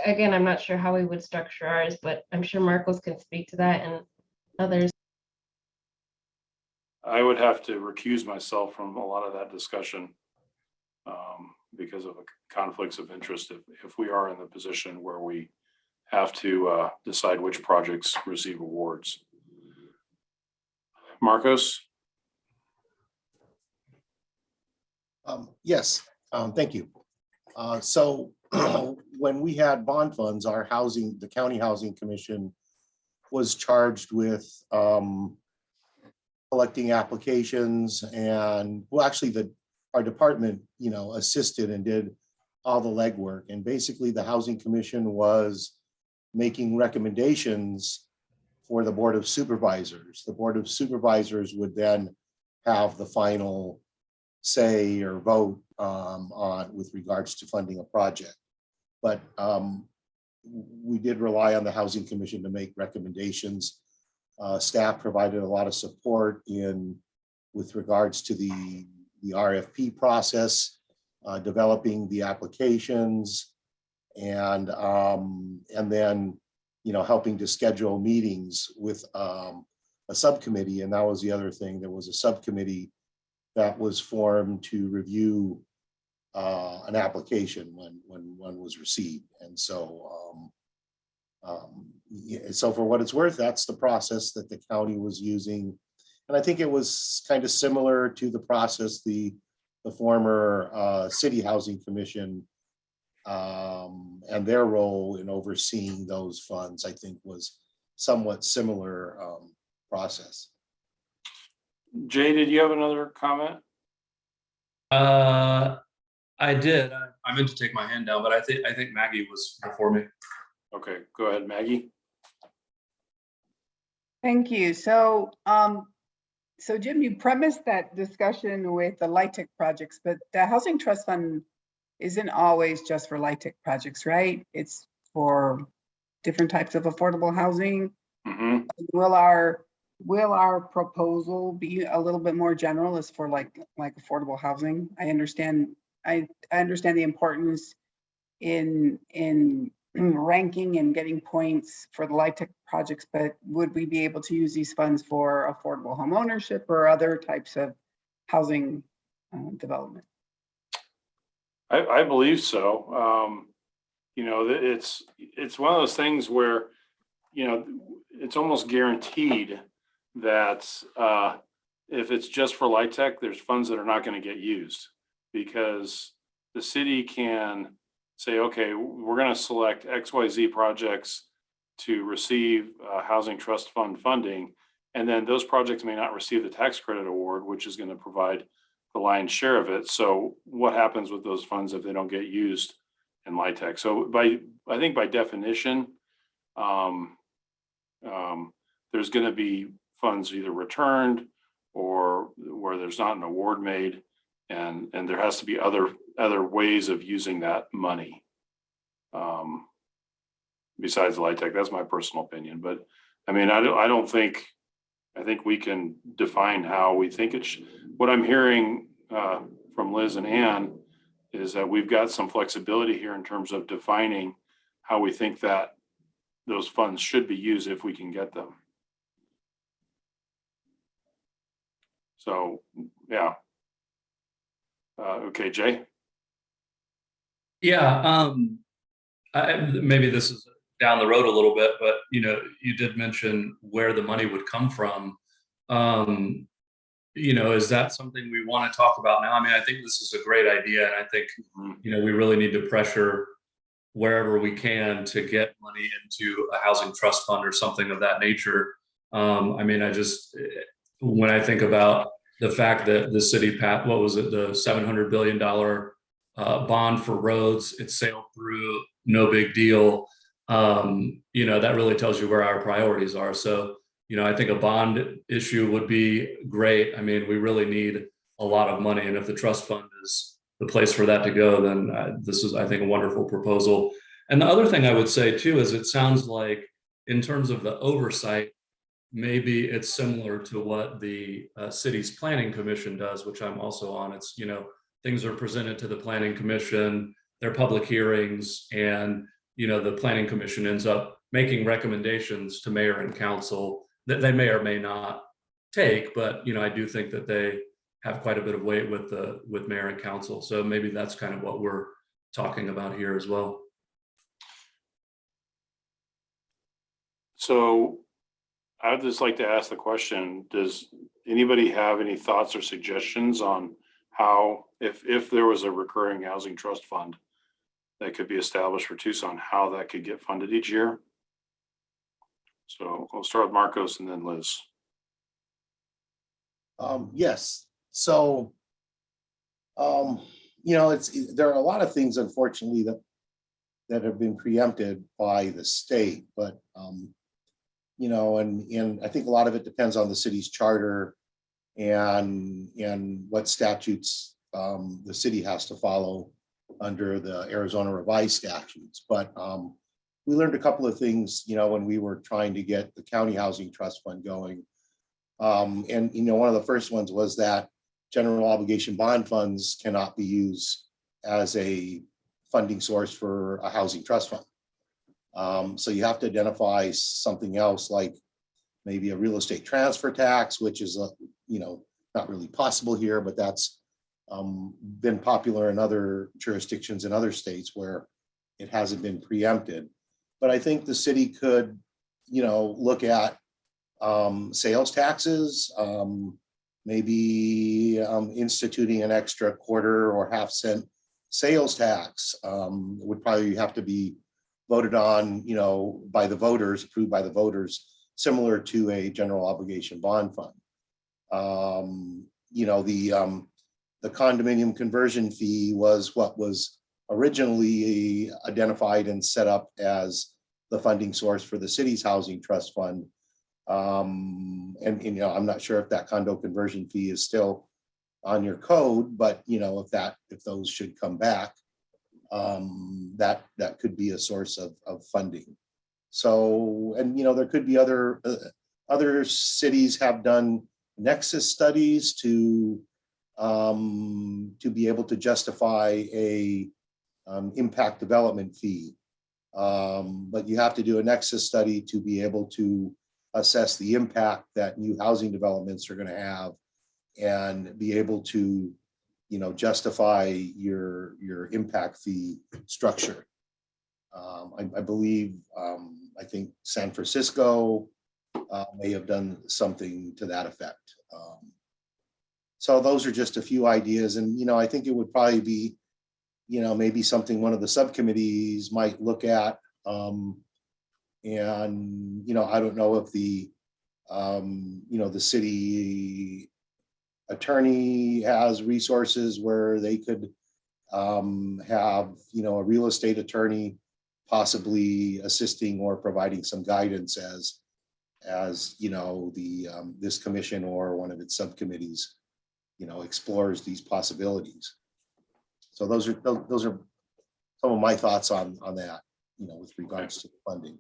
again, I'm not sure how we would structure ours, but I'm sure Marcos can speak to that and others. I would have to recuse myself from a lot of that discussion because of conflicts of interest if we are in the position where we have to decide which projects receive awards. Marcos? Yes, thank you. So when we had bond funds, the County Housing Commission was charged with collecting applications, and well, actually our department, assisted and did all the legwork. And basically the Housing Commission was making recommendations for the Board of Supervisors. The Board of Supervisors would then have the final say or vote with regards to funding a project. But we did rely on the Housing Commission to make recommendations. Staff provided a lot of support with regards to the RFP process, developing the applications, and then helping to schedule meetings with a subcommittee. And that was the other thing. There was a subcommittee that was formed to review an application when one was received. And so so for what it's worth, that's the process that the county was using. And I think it was kind of similar to the process the former City Housing Commission and their role in overseeing those funds, I think, was somewhat similar process. Jay, did you have another comment? I did. I meant to take my hand down, but I think Maggie was before me. Okay, go ahead, Maggie. Thank you. So, so Jim, you premised that discussion with the LIHTC projects, but the Housing Trust Fund isn't always just for LIHTC projects, right? It's for different types of affordable housing. Mhm. Will our proposal be a little bit more general as for like affordable housing? I understand the importance in ranking and getting points for the LIHTC projects, but would we be able to use these funds for affordable home ownership or other types of housing development? I believe so. You know, it's one of those things where, you know, it's almost guaranteed that if it's just for LIHTC, there's funds that are not going to get used, because the city can say, okay, we're going to select XYZ projects to receive Housing Trust Fund funding, and then those projects may not receive the tax credit award, which is going to provide the lion's share of it. So what happens with those funds if they don't get used in LIHTC? So I think by definition, there's going to be funds either returned or where there's not an award made, and there has to be other ways of using that money besides LIHTC. That's my personal opinion, but I mean, I think we can define how we think it should. What I'm hearing from Liz and Ann is that we've got some flexibility here in terms of defining how we think that those funds should be used if we can get them. So, yeah. Okay, Jay? Yeah, maybe this is down the road a little bit, but you know, you did mention where the money would come from. You know, is that something we want to talk about now? I mean, I think this is a great idea, and I think, you know, we really need to pressure wherever we can to get money into a housing trust fund or something of that nature. I mean, when I think about the fact that the city passed, what was it, the $700 billion bond for roads, it sailed through, no big deal. You know, that really tells you where our priorities are. So, you know, I think a bond issue would be great. I mean, we really need a lot of money, and if the trust fund is the place for that to go, then this is, I think, a wonderful proposal. And the other thing I would say too is it sounds like in terms of the oversight, maybe it's similar to what the city's planning commission does, which I'm also on. It's, you know, things are presented to the planning commission, they're public hearings, and, you know, the planning commission ends up making recommendations to mayor and council that they may or may not take, but, you know, I do think that they have quite a bit of weight with mayor and council. So maybe that's kind of what we're talking about here as well. So I'd just like to ask the question, does anybody have any thoughts or suggestions on how, if there was a recurring housing trust fund that could be established for Tucson, how that could get funded each year? So I'll start with Marcos and then Liz. Yes. So, you know, there are a lot of things, unfortunately, that have been preempted by the state, but you know, and I think a lot of it depends on the city's charter and what statutes the city has to follow under the Arizona revised statutes. But we learned a couple of things, you know, when we were trying to get the county housing trust fund going. And, you know, one of the first ones was that general obligation bond funds cannot be used as a funding source for a housing trust fund. So you have to identify something else, like maybe a real estate transfer tax, which is, you know, not really possible here, but that's been popular in other jurisdictions in other states where it hasn't been preempted. But I think the city could, you know, look at sales taxes, maybe instituting an extra quarter or half-cent sales tax. Would probably have to be voted on, you know, by the voters, approved by the voters similar to a general obligation bond fund. You know, the condominium conversion fee was what was originally identified and set up as the funding source for the city's housing trust fund. And you know, I'm not sure if that condo conversion fee is still on your code, but you know, if those should come back, that could be a source of funding. So, and you know, there could be other cities have done nexus studies to be able to justify a impact development fee. But you have to do a nexus study to be able to assess the impact that new housing developments are going to have and be able to, you know, justify your impact fee structure. I believe, I think San Francisco may have done something to that effect. So those are just a few ideas. And, you know, I think it would probably be, you know, maybe something one of the subcommittees might look at. And, you know, I don't know if the, you know, the city attorney has resources where they could have, you know, a real estate attorney possibly assisting or providing some guidance as you know, the this commission or one of its subcommittees, you know, explores these possibilities. So those are some of my thoughts on that, you know, with regards to the funding.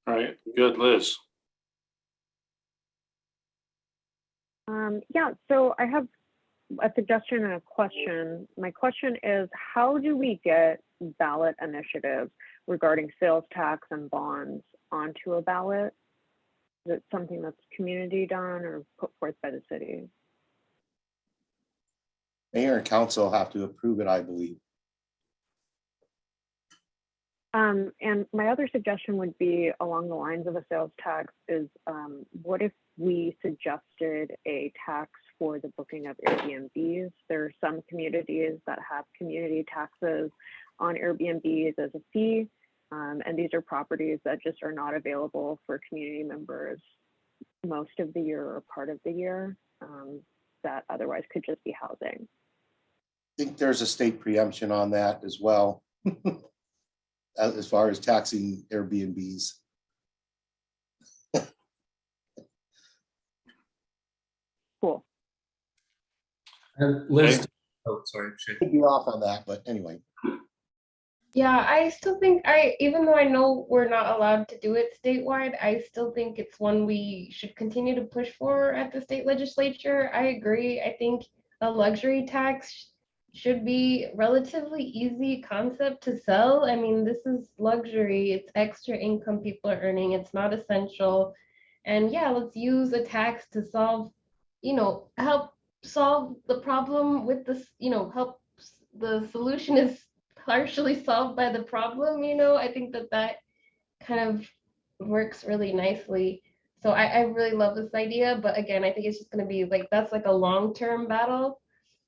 All right, good, Liz. Yeah, so I have a suggestion and a question. My question is, how do we get ballot initiatives regarding sales tax and bonds onto a ballot? Is it something that's community done or put forth by the city? Mayor and council have to approve it, I believe. And my other suggestion would be along the lines of a sales tax is, what if we suggested a tax for the booking of Airbnbs? There are some communities that have community taxes on Airbnbs as a fee. And these are properties that just are not available for community members most of the year or part of the year, that otherwise could just be housing. I think there's a state preemption on that as well, as far as taxing Airbnbs. Cool. And Liz, Okay. oh, sorry, Shay. Could be off on that, but anyway. Yeah, I still think even though I know we're not allowed to do it statewide, I still think it's one we should continue to push for at the state legislature. I agree. I think a luxury tax should be relatively easy concept to sell. I mean, this is luxury. It's extra income people are earning. It's not essential. And yeah, let's use a tax to solve, you know, help solve the problem with this, you know, help the solution is partially solved by the problem, you know. I think that kind of works really nicely. So I really love this idea, but again, I think it's just going to be like, that's like a long-term battle,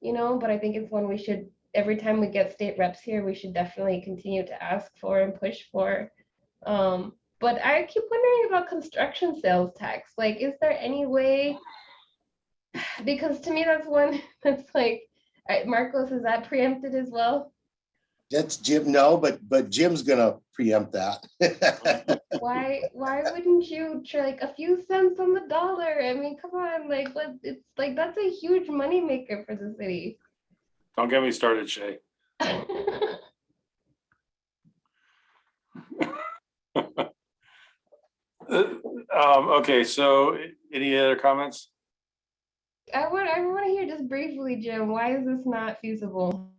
you know, but I think it's one we should, every time we get state reps here, we should definitely continue to ask for and push for. But I keep wondering about construction sales tax. Like, is there any way, because to me, that's one that's like, Marcos, is that preempted as well? That's Jim, no, but Jim's gonna preempt that. Why wouldn't you try like a few cents on the dollar? I mean, come on, like it's like that's a huge moneymaker for the city. Don't get me started, Shay. Okay, so any other comments? I want to hear just briefly, Jim, why is this not feasible?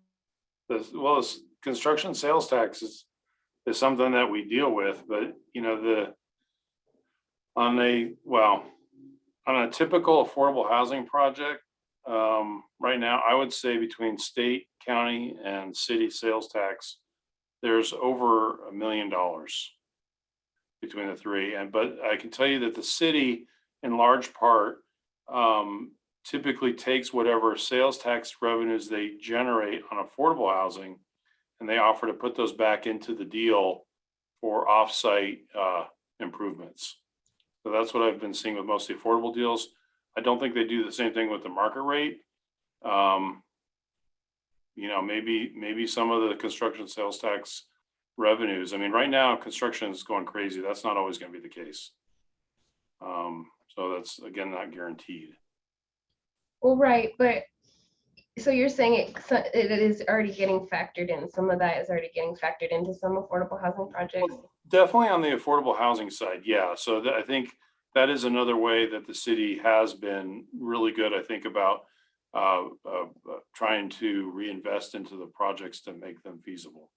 Well, this construction sales tax is something that we deal with, but you know, on a typical affordable housing project, right now, I would say between state, county, and city sales tax, there's over $1 million between the three. But I can tell you that the city, in large part, typically takes whatever sales tax revenues they generate on affordable housing, and they offer to put those back into the deal for offsite improvements. So that's what I've been seeing with most of the affordable deals. I don't think they do the same thing with the market rate. You know, maybe some of the construction sales tax revenues. I mean, right now, construction is going crazy. That's not always going to be the case. So that's, again, not guaranteed. Well, right, but so you're saying it is already getting factored in. Some of that is already getting factored into some affordable housing projects. Well, definitely on the affordable housing side, yeah. So I think that is another way that the city has been really good, I think, about trying to reinvest into the projects to make them feasible.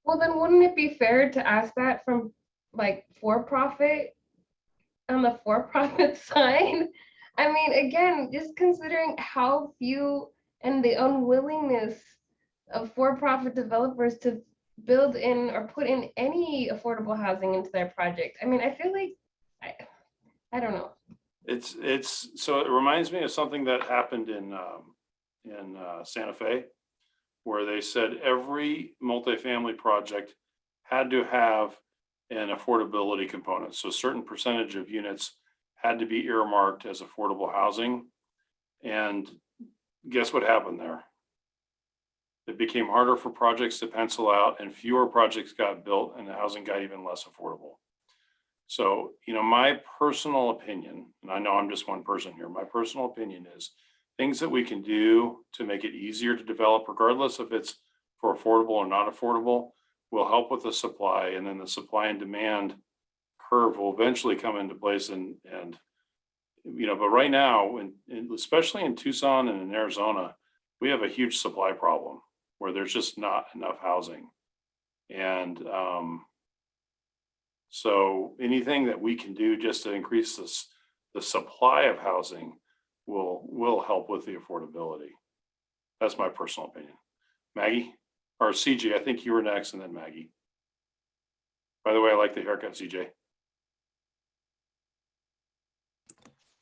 Well, then wouldn't it be fair to ask that from like for-profit, on the for-profit side? I mean, again, just considering how few and the unwillingness of for-profit developers to build in or put in any affordable housing into their project. I mean, I feel like, I don't know. It's so it reminds me of something that happened in Santa Fe, where they said every multifamily project had to have an affordability component. So a certain percentage of units had to be earmarked as affordable housing. And guess what happened there? It became harder for projects to pencil out and fewer projects got built and the housing got even less affordable. So, you know, my personal opinion, and I know I'm just one person here, my personal opinion is things that we can do to make it easier to develop, regardless if it's for affordable or not affordable, will help with the supply. And then the supply and demand curve will eventually come into place. And you know, but right now, especially in Tucson and in Arizona, we have a huge supply problem where there's just not enough housing. And so anything that we can do just to increase the supply of housing will help with the affordability. That's my personal opinion. Maggie, or CJ, I think you were next, and then Maggie. By the way, I like the haircut, CJ.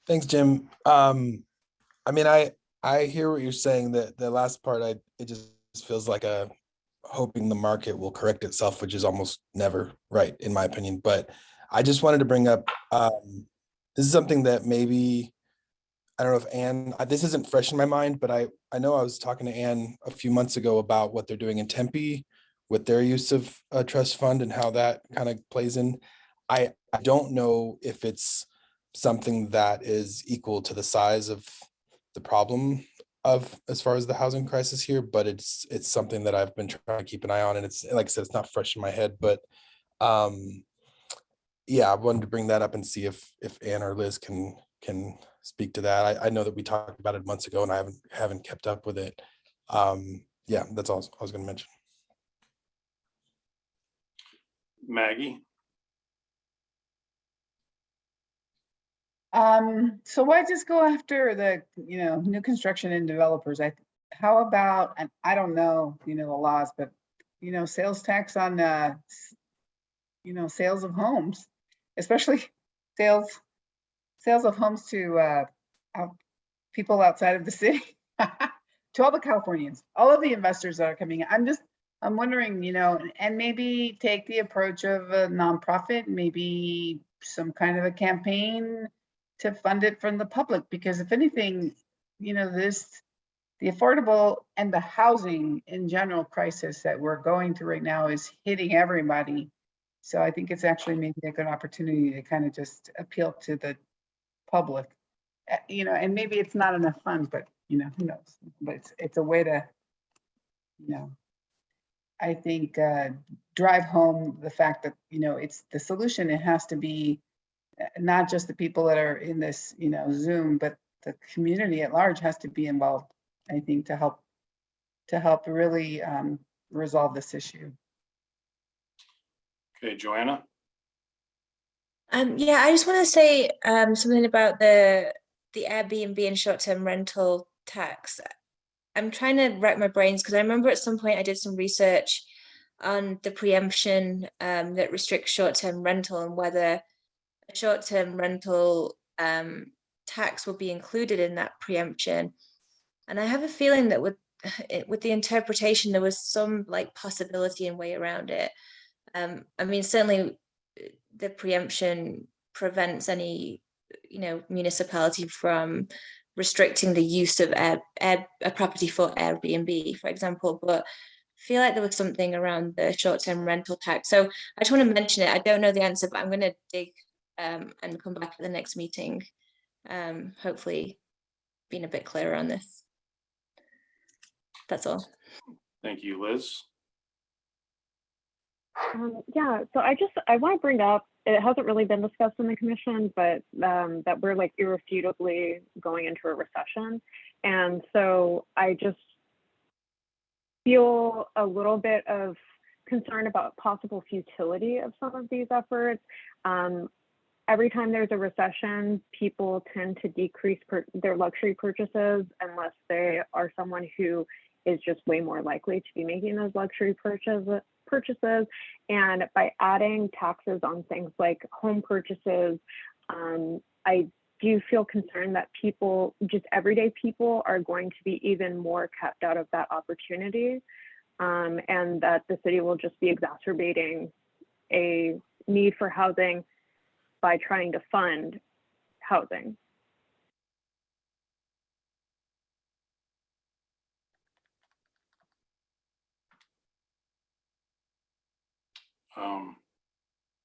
Thanks, Jim. I mean, I hear what you're saying. That the last part, it just feels like hoping the market will correct itself, which is almost never right, in my opinion. But I just wanted to bring up, this is something that maybe, I don't know if Ann, this isn't fresh in my mind, but I know I was talking to Ann a few months ago about what they're doing in Tempe with their use of a trust fund and how that kind of plays in. I don't know if it's something that is equal to the size of the problem of as far as the housing crisis here, but it's something that I've been trying to keep an eye on, and it's, like I said, it's not fresh in my head, but yeah, I wanted to bring that up and see if Ann or Liz can speak to that. I know that we talked about it months ago and I haven't kept up with it. Yeah, that's all I was going to mention. Maggie. So why just go after the, new construction and developers? How about, and I don't know, the laws, but, sales tax on, sales of homes, especially sales of homes to people outside of the city, to all the Californians, all of the investors that are coming in. I'm wondering, and maybe take the approach of a nonprofit, maybe some kind of a campaign to fund it from the public, because if anything, the affordable and the housing in general crisis that we're going through right now is hitting everybody. So I think it's actually maybe a good opportunity to kind of just appeal to the public, and maybe it's not enough funds, but who knows? But it's a way to, I think drive home the fact that it's the solution. It has to be not just the people that are in this Zoom, but the community at large has to be involved, I think, to help really resolve this issue. Okay, Joanna. Yeah, I just want to say something about the Airbnb and short-term rental tax. I'm trying to rack my brains because I remember at some point I did some research on the preemption that restricts short-term rental and whether a short-term rental tax will be included in that preemption. And I have a feeling that with the interpretation, there was some like possibility and way around it. I mean, certainly the preemption prevents any, municipality from restricting the use of a property for Airbnb, for example. But I feel like there was something around the short-term rental tax. So I just want to mention it. I don't know the answer, but I'm going to dig and come back at the next meeting. Hopefully being a bit clearer on this. That's all. Thank you, Liz. Yeah, so I want to bring up, it hasn't really been discussed in the commission, but that we're like irrefutably going into a recession. And so I just feel a little bit of concern about possible futility of some of these efforts. Every time there's a recession, people tend to decrease their luxury purchases unless they are someone who is just way more likely to be making those luxury purchases. And by adding taxes on things like home purchases, I do feel concerned that people, just everyday people, are going to be even more kept out of that opportunity, and that the city will just be exacerbating a need for housing by trying to fund housing.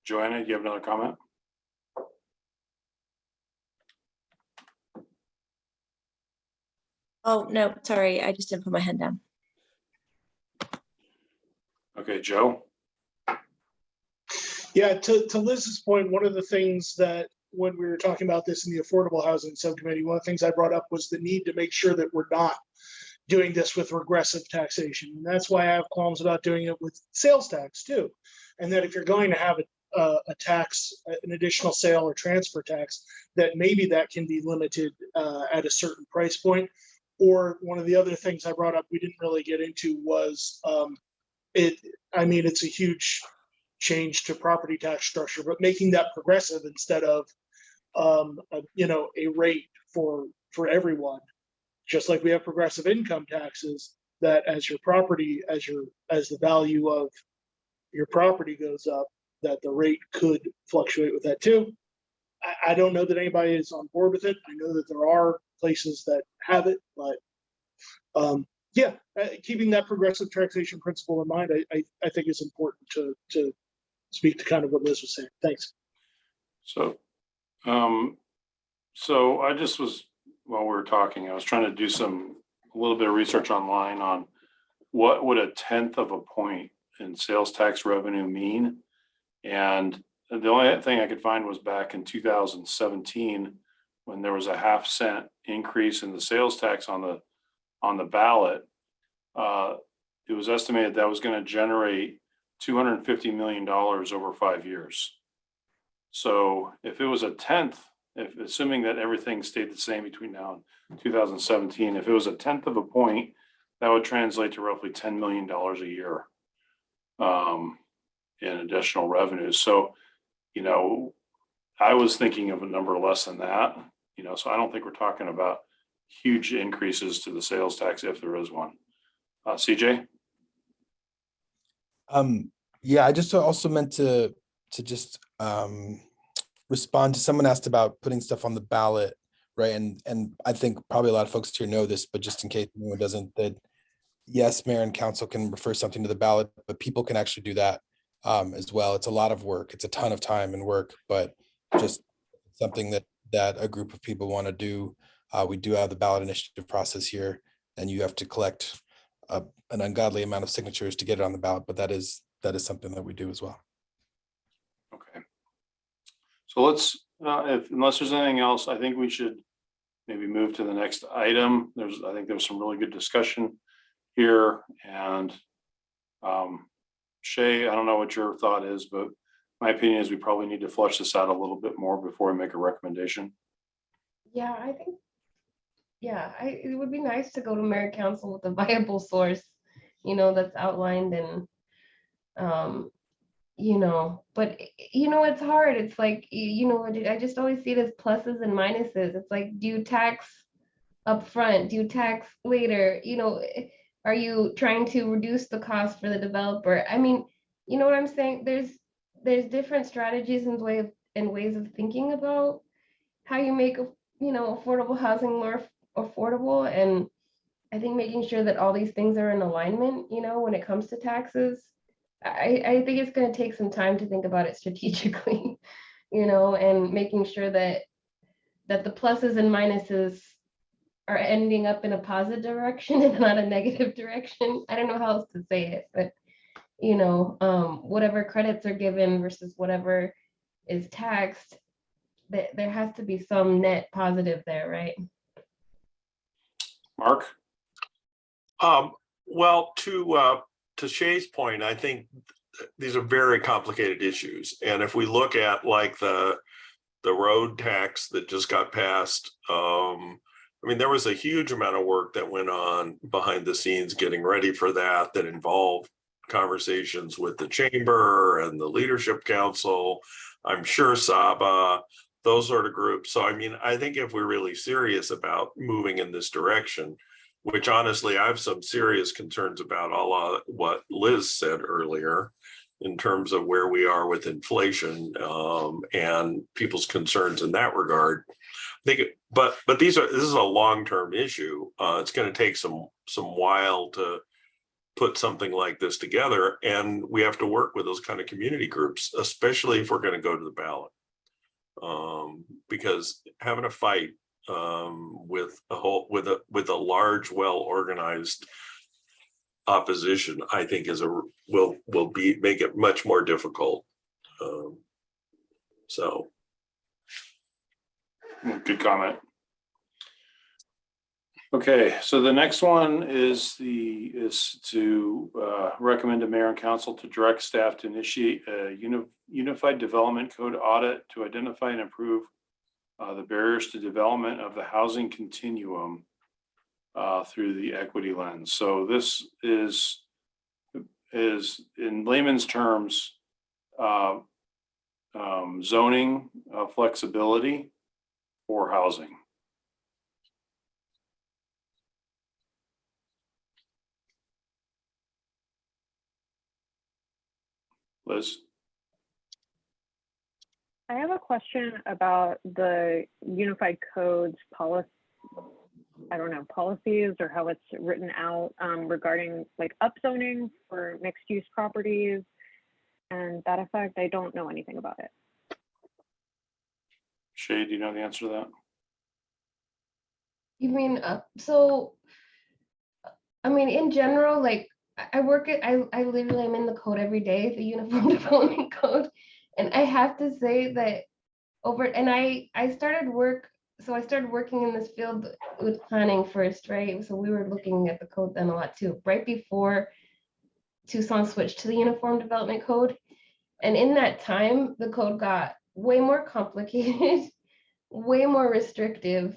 Joanna, do you have another comment? Oh, no, sorry. I just didn't put my hand down. Okay, Joe. Yeah, to Liz's point, one of the things that when we were talking about this in the Affordable Housing Subcommittee, one of the things I brought up was the need to make sure that we're not doing this with regressive taxation. And that's why I have qualms about doing it with sales tax too. And that if you're going to have a tax, an additional sale or transfer tax, that maybe that can be limited at a certain price point. Or one of the other things I brought up we didn't really get into was it's a huge change to property tax structure, but making that progressive instead of a rate for everyone, just like we have progressive income taxes, that as the value of your property goes up, that the rate could fluctuate with that too. I don't know that anybody is on board with it. I know that there are places that have it, but keeping that progressive taxation principle in mind, I think is important to speak to kind of what Liz was saying. Thanks. So I just was, while we were talking, I was trying to do a little bit of research online on what would 1/10 of a point in sales tax revenue mean. And the only thing I could find was back in 2017, when there was a 1/2 cent increase in the sales tax on the ballot. It was estimated that was going to generate $250 million over 5 years. So if it was 1/10, assuming that everything stayed the same between now and 2017, if it was 1/10 of a point, that would translate to roughly $10 million a year in additional revenues. So, I was thinking of a number less than that, so I don't think we're talking about huge increases to the sales tax if there is one. CJ? Yeah, I just also meant to just respond to someone asked about putting stuff on the ballot, right? And I think probably a lot of folks here know this, but just in case anyone doesn't, that yes, mayor and council can refer something to the ballot, but people can actually do that as well. It's a lot of work. It's a ton of time and work, but just something that a group of people want to do. We do have the ballot initiative process here, and you have to collect an ungodly amount of signatures to get it on the ballot, but that is something that we do as well. Okay. So let's, unless there's anything else, I think we should maybe move to the next item. I think there was some really good discussion here, and Shay, I don't know what your thought is, but my opinion is we probably need to flush this out a little bit more before we make a recommendation. Yeah, I think, it would be nice to go to mayor council with a viable source, that's outlined and, but it's hard. It's like, I just always see it as pluses and minuses. It's like, do you tax upfront? Do you tax later? Are you trying to reduce the cost for the developer? I mean, you know what I'm saying? There's different strategies and and ways of thinking about how you make, affordable housing more affordable. And I think making sure that all these things are in alignment, when it comes to taxes. I think it's going to take some time to think about it strategically, and making sure that the pluses and minuses are ending up in a positive direction and not a negative direction. I don't know how else to say it, but whatever credits are given versus whatever is taxed, there has to be some net positive there, right? Mark? Well, to Shay's point, I think these are very complicated issues. And if we look at like the road tax that just got passed, I mean, there was a huge amount of work that went on behind the scenes getting ready for that involved conversations with the chamber and the leadership council. I'm sure Saba, those sort of groups. So, I mean, I think if we're really serious about moving in this direction, which honestly, I have some serious concerns about what Liz said earlier in terms of where we are with inflation and people's concerns in that regard. I think, but this is a long-term issue. It's going to take some while to put something like this together, and we have to work with those kind of community groups, especially if we're going to go to the ballot. Because having a fight with a large, well-organized opposition, I think will make it much more difficult. So. Good comment. Okay, so the next one is to recommend to mayor and council to direct staff to initiate a unified development code audit to identify and improve the barriers to development of the housing continuum through the equity lens. So this is in layman's terms, zoning flexibility for housing. Liz? I have a question about the unified codes policy. I don't know, policies or how it's written out regarding like upzoning for mixed use properties and that effect. I don't know anything about it. Shay, do you know the answer to that? You mean, I mean, in general, like I literally am in the code every day, the Uniform Development Code. And I have to say that I started working in this field with planning first, right? So we were looking at the code then a lot too, right before Tucson switched to the Uniform Development Code. And in that time, the code got way more complicated, way more restrictive.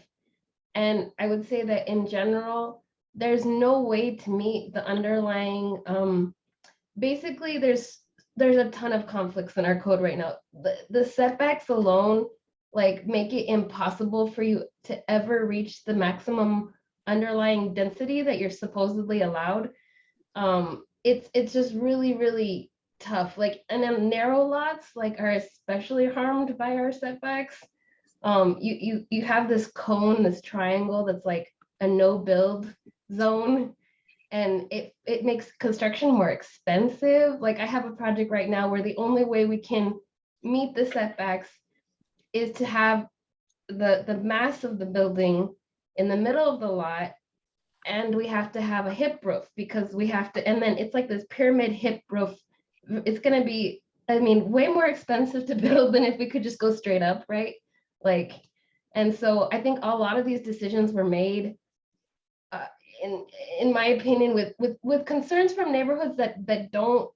And I would say that in general, there's no way to meet the underlying, basically there's a ton of conflicts in our code right now. The setbacks alone, like make it impossible for you to ever reach the maximum underlying density that you're supposedly allowed. It's just really, really tough. Like, and then narrow lots like are especially harmed by our setbacks. You have this cone, this triangle that's like a no build zone, and it makes construction more expensive. Like I have a project right now where the only way we can meet the setbacks is to have the mass of the building in the middle of the lot, and we have to have a hip roof because we have to, and then it's like this pyramid hip roof. It's going to be, I mean, way more expensive to build than if we could just go straight up, right? Like, and so I think a lot of these decisions were made in my opinion with concerns from neighborhoods that don't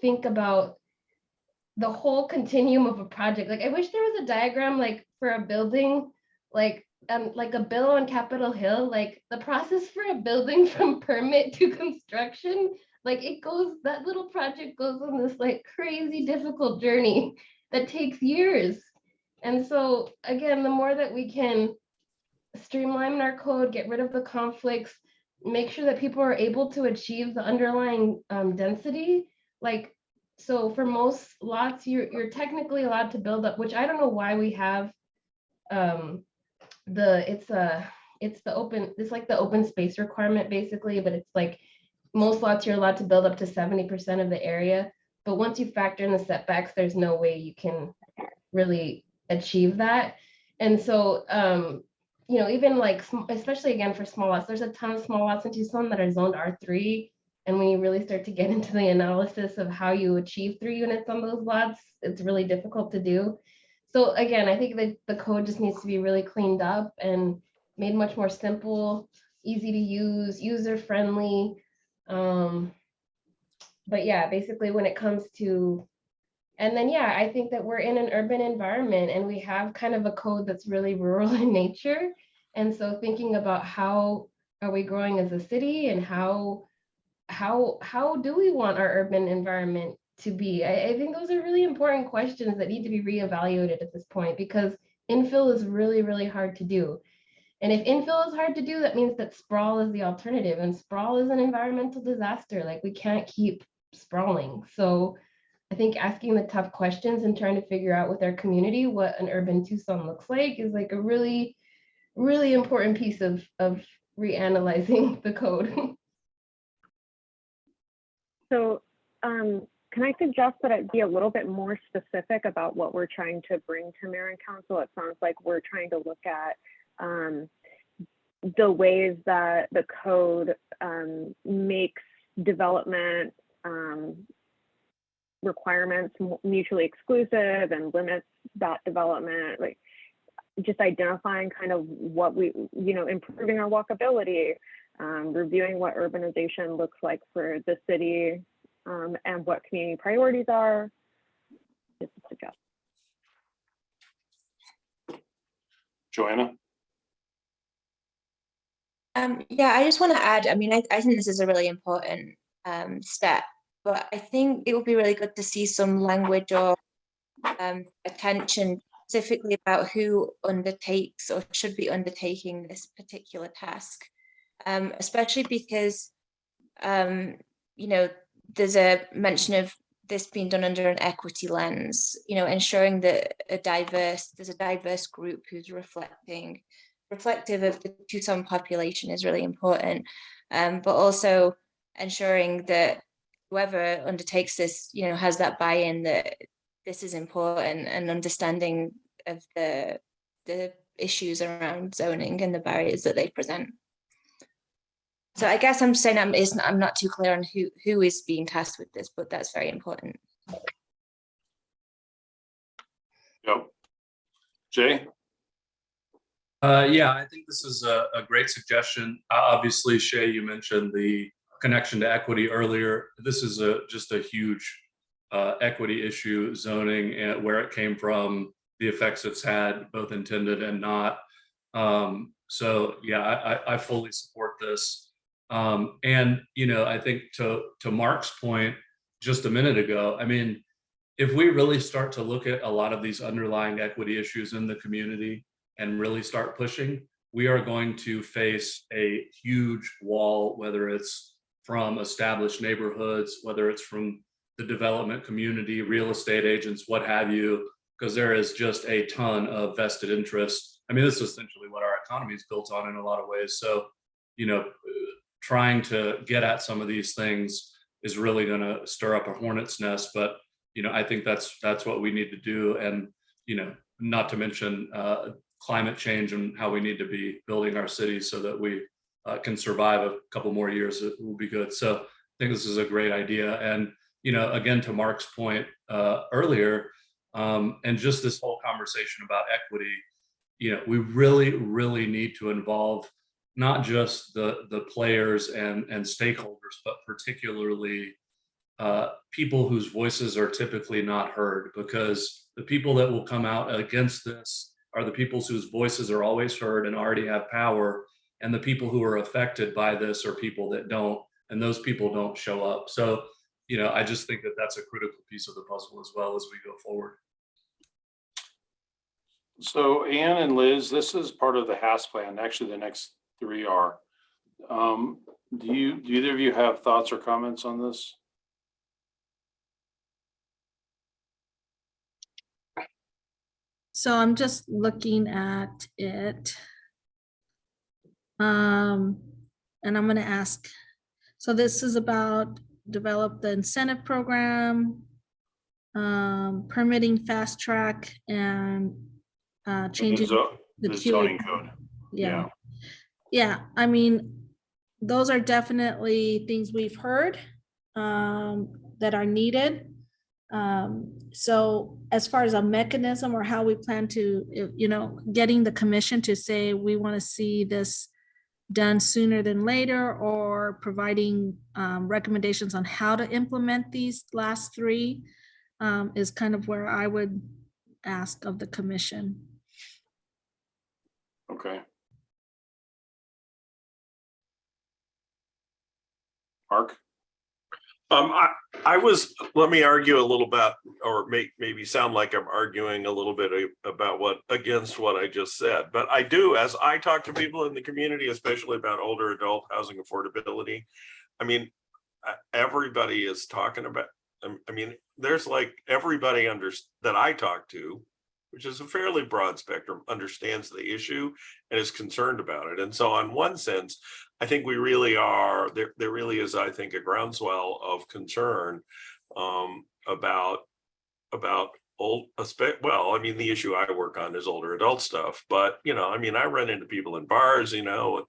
think about the whole continuum of a project. Like I wish there was a diagram like for a building, like a bill on Capitol Hill, like the process for a building from permit to construction, like that little project goes on this like crazy difficult journey that takes years. And so again, the more that we can streamline our code, get rid of the conflicts, make sure that people are able to achieve the underlying density, like so for most lots, you're technically allowed to build up, which I don't know why we have it's like the open space requirement basically, but it's like most lots you're allowed to build up to 70% of the area. But once you factor in the setbacks, there's no way you can really achieve that. And so, even like, especially again for small lots, there's a ton of small lots in Tucson that are zoned R3. And when you really start to get into the analysis of how you achieve 3 units on those lots, it's really difficult to do. So again, I think that the code just needs to be really cleaned up and made much more simple, easy to use, user friendly. But yeah, basically when it comes to, and then yeah, I think that we're in an urban environment and we have kind of a code that's really rural in nature. And so thinking about how are we growing as a city and how do we want our urban environment to be? I think those are really important questions that need to be reevaluated at this point, because infill is really, really hard to do. And if infill is hard to do, that means that sprawl is the alternative, and sprawl is an environmental disaster. Like, we can't keep sprawling. So I think asking the tough questions and trying to figure out with our community what an urban Tucson looks like is like a really, really important piece of reanalyzing the code. So can I suggest that it be a little bit more specific about what we're trying to bring to Mayor and Council? It sounds like we're trying to look at the ways that the code makes development requirements mutually exclusive and limits that development, like just identifying kind of what we, improving our walkability, reviewing what urbanization looks like for the city, and what community priorities are. Just a suggestion. Joanna? Yeah, I just want to add, I mean, I think this is a really important step, but I think it would be really good to see some language or attention specifically about who undertakes or should be undertaking this particular task, especially because, there's a mention of this being done under an equity lens, ensuring that there's a diverse group who's reflective of the Tucson population is really important, but also ensuring that whoever undertakes this, has that buy-in that this is important, and understanding of the issues around zoning and the barriers that they present. So I guess I'm saying I'm not too clear on who is being tasked with this, but that's very important. Yep. Jay? Yeah, I think this is a great suggestion. Obviously, Shay, you mentioned the connection to equity earlier. This is just a huge equity issue, zoning, and where it came from, the effects it's had, both intended and not. So yeah, I fully support this. And I think to Mark's point just a minute ago, I mean, if we really start to look at a lot of these underlying equity issues in the community and really start pushing, we are going to face a huge wall, whether it's from established neighborhoods, whether it's from the development community, real estate agents, what have you, because there is just a ton of vested interest. I mean, this is essentially what our economy is built on in a lot of ways. So, trying to get at some of these things is really going to stir up a hornet's nest. But, I think that's what we need to do. And, not to mention climate change and how we need to be building our cities so that we can survive a couple more years. It will be good. So I think this is a great idea. And, again, to Mark's point earlier, and just this whole conversation about equity, we really, really need to involve not just the players and stakeholders, but particularly people whose voices are typically not heard, because the people that will come out against this are the people whose voices are always heard and already have power, and the people who are affected by this are people that don't, and those people don't show up. So, I just think that that's a critical piece of the puzzle as well as we go forward. So Ann and Liz, this is part of the HAS plan. Actually, the next 3 are. Do either of you have thoughts or comments on this? So I'm just looking at it. And I'm gonna ask, so this is about develop the incentive program, permitting fast track and changing The zoning code. Yeah. Yeah, I mean, those are definitely things we've heard that are needed. So as far as a mechanism or how we plan to, getting the commission to say, we want to see this done sooner than later, or providing recommendations on how to implement these last three is kind of where I would ask of the commission. Okay. Mark? Let me argue a little bit, or maybe sound like I'm arguing a little bit about against what I just said. But I do, as I talk to people in the community, especially about older adult housing affordability, I mean, everybody is talking about, I mean, there's like everybody that I talk to, which is a fairly broad spectrum, understands the issue and is concerned about it. And so on one sense, I think we really are, there really is, I think, a groundswell of concern about well, I mean, the issue I work on is older adult stuff, but, I mean, I run into people in bars, with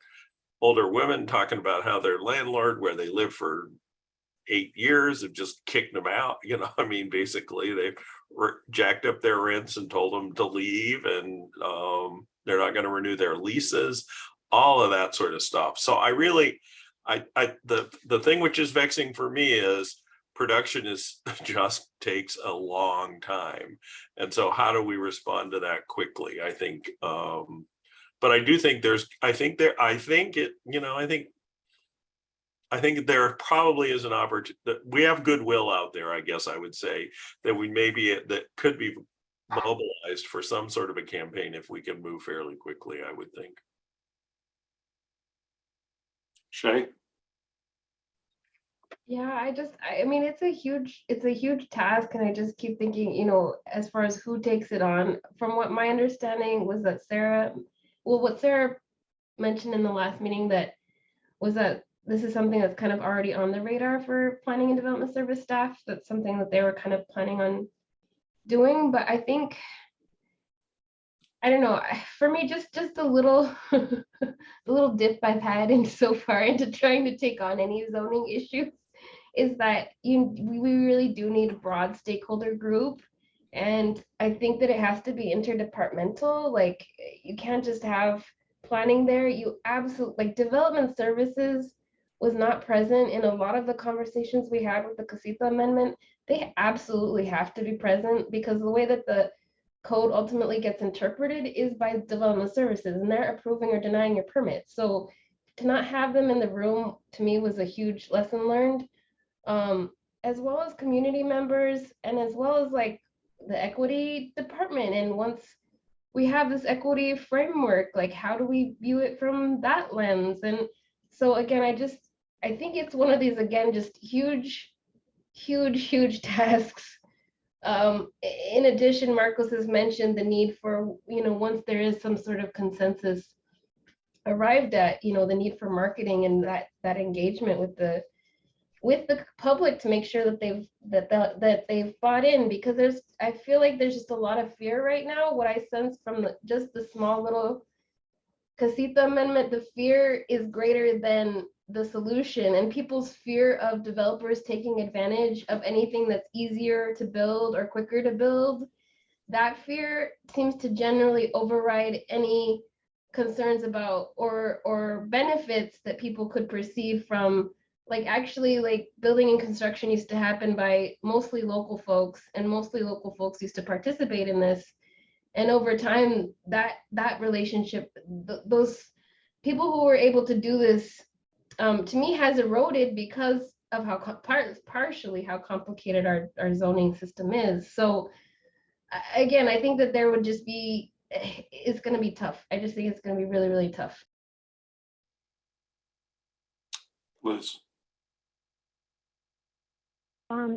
older women talking about how their landlord, where they live for 8 years, have just kicked them out. I mean, basically they've jacked up their rents and told them to leave, and they're not going to renew their leases, all of that sort of stuff. So I really, the thing which is vexing for me is production just takes a long time. And so how do we respond to that quickly? I think, but I do think I think there probably is an opportunity that we have goodwill out there, I guess I would say, that that could be mobilized for some sort of a campaign if we can move fairly quickly, I would think. Shay? Yeah, I mean, it's a huge task, and I just keep thinking, as far as who takes it on. From what my understanding was that what Sarah mentioned in the last meeting, that this is something that's kind of already on the radar for planning and development service staff. That's something that they were kind of planning on doing. But I think, I don't know, for me, just the little the little dip I've had in so far into trying to take on any zoning issues is that we really do need a broad stakeholder group. And I think that it has to be interdepartmental. Like, you can't just have planning there. You absolutely, like, development services was not present in a lot of the conversations we had with the Casita amendment. They absolutely have to be present, because the way that the code ultimately gets interpreted is by development services, and they're approving or denying your permit. So to not have them in the room, to me, was a huge lesson learned, as well as community members, and as well as like the equity department. And once we have this equity framework, like, how do we view it from that lens? And so again, I think it's one of these, again, just huge tasks. In addition, Marcos has mentioned the need for, once there is some sort of consensus arrived at, the need for marketing and that engagement with the public to make sure that they've bought in, because I feel like there's just a lot of fear right now. What I sense from just the small little Casita amendment, the fear is greater than the solution, and people's fear of developers taking advantage of anything that's easier to build or quicker to build, that fear seems to generally override any concerns about or benefits that people could perceive from, like, actually, like, building and construction used to happen by mostly local folks, and mostly local folks used to participate in this. And over time, that relationship, those people who were able to do this, to me, has eroded because of how partially how complicated our zoning system is. So again, I think that there would just be, it's going to be tough. I just think it's going to be really, really tough. Liz?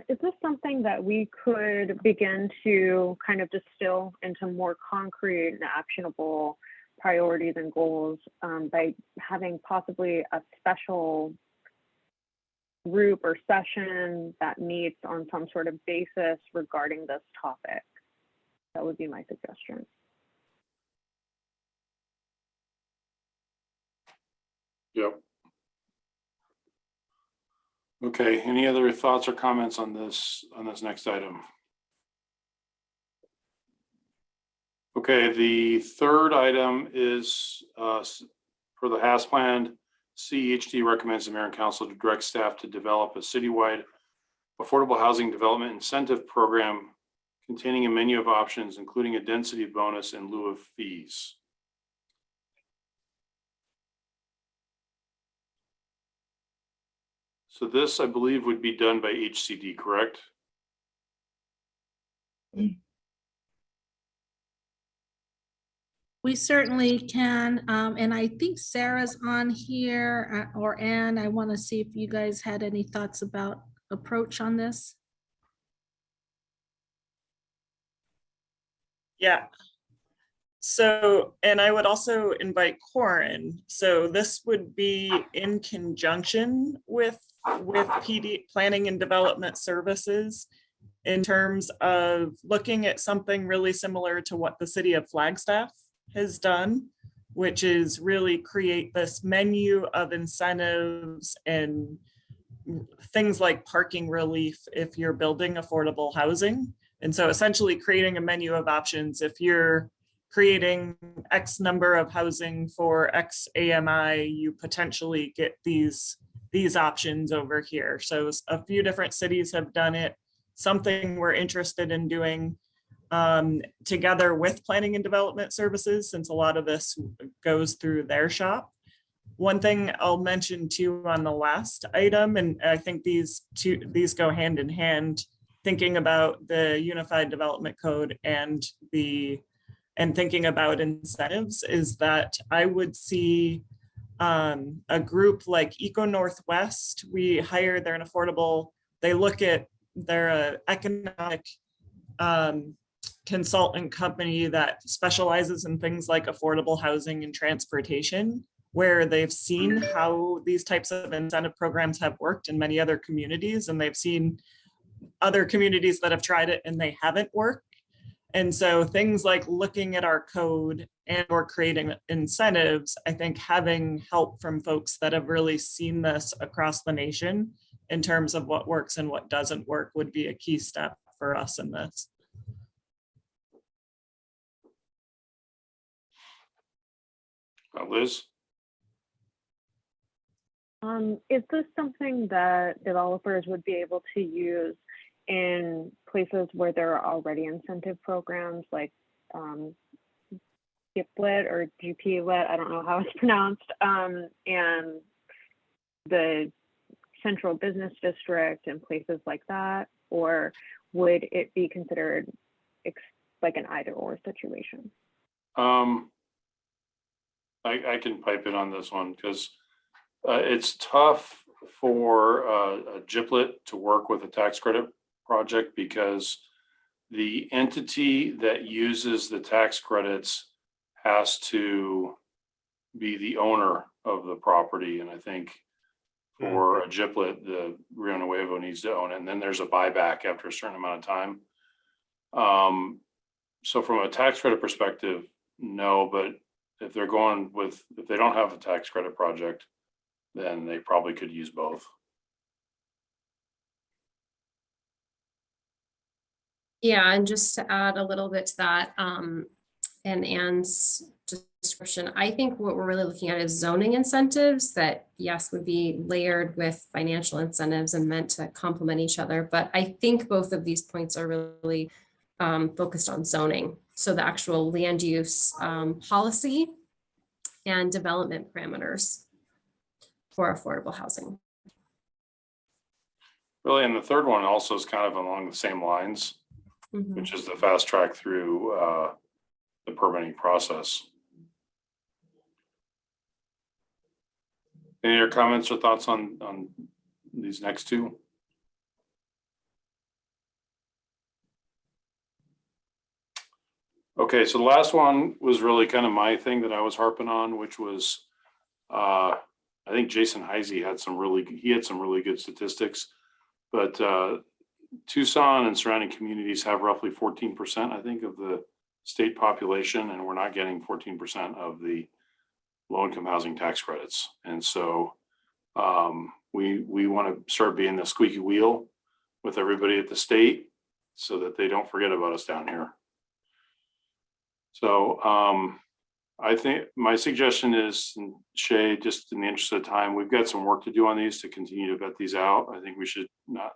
Is this something that we could begin to kind of distill into more concrete and actionable priorities and goals by having possibly a special group or session that meets on some sort of basis regarding this topic? That would be my suggestion. Yep. Okay, any other thoughts or comments on this next item? Okay, the third item is for the HAS plan. CEHD recommends the mayor and council to direct staff to develop a citywide affordable housing development incentive program containing a menu of options, including a density bonus in lieu of fees. So this, I believe, would be done by HCD, correct? We certainly can. And I think Sarah's on here or Ann. I want to see if you guys had any thoughts about approach on this. Yeah. So, and I would also invite Corin. So this would be in conjunction with PD planning and development services in terms of looking at something really similar to what the city of Flagstaff has done, which is really create this menu of incentives and things like parking relief if you're building affordable housing. And so essentially creating a menu of options. If you're creating X number of housing for X AMI, you potentially get these options over here. So a few different cities have done it. Something we're interested in doing together with planning and development services, since a lot of this goes through their shop. One thing I'll mention too on the last item, and I think these go hand in hand, thinking about the Unified Development Code and thinking about incentives, is that I would see a group like Eco Northwest. They're an affordable, they look at, they're an economic consultant company that specializes in things like affordable housing and transportation, where they've seen how these types of incentive programs have worked in many other communities, and they've seen other communities that have tried it and they haven't worked. And so things like looking at our code and or creating incentives, I think having help from folks that have really seen this across the nation in terms of what works and what doesn't work would be a key step for us in this. Liz? Is this something that developers would be able to use in places where there are already incentive programs like GIPLET or GPLET, I don't know how it's pronounced, and the central business district and places like that? Or would it be considered like an either or situation? I can pipe in on this one because it's tough for a GIPLET to work with a tax credit project because the entity that uses the tax credits has to be the owner of the property. And I think for a GIPLET, the Rio Nuevo needs to own it. And then there's a buyback after a certain amount of time. So from a tax credit perspective, no, but if they don't have a tax credit project, then they probably could use both. Yeah, and just to add a little bit to that, and Ann's description, I think what we're really looking at is zoning incentives that, yes, would be layered with financial incentives and meant to complement each other. But I think both of these points are really focused on zoning. So the actual land use policy and development parameters for affordable housing. Really, and the third one also is kind of along the same lines, which is the fast track through the permitting process. Any other comments or thoughts on these next two? Okay, so the last one was really kind of my thing that I was harping on, which was, I think Jason Heisey had some really good statistics, but Tucson and surrounding communities have roughly 14%, I think, of the state population, and we're not getting 14% of the low-income housing tax credits. And so we want to start being the squeaky wheel with everybody at the state so that they don't forget about us down here. So I think my suggestion is, and Shay, just in the interest of time, we've got some work to do on these to continue to vet these out. I think we should not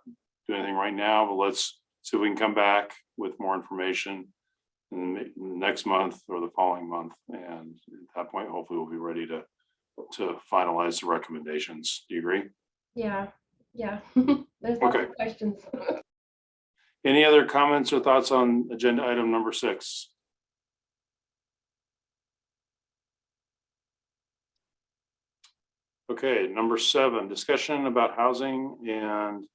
do anything right now, but let's see if we can come back with more information in the next month or the following month. And at that point, hopefully we'll be ready to finalize the recommendations. Do you agree? Yeah. There's lots Okay. of questions. Any other comments or thoughts on agenda item number 6? Okay, number 7, discussion about housing and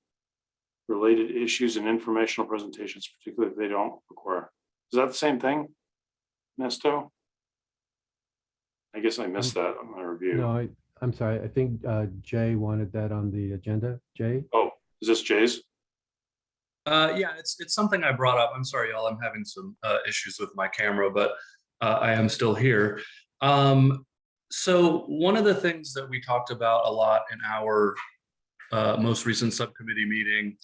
related issues and informational presentations, particularly if they don't require. Is that the same thing, Nesto? I guess I missed that on my review. No, I'm sorry. I think Jay wanted that on the agenda. Jay? Oh, is this Jay's? Yeah, it's something I brought up. I'm sorry, y'all. I'm having some issues with my camera, but I am still here. So one of the things that we talked about a lot in our most recent subcommittee meeting,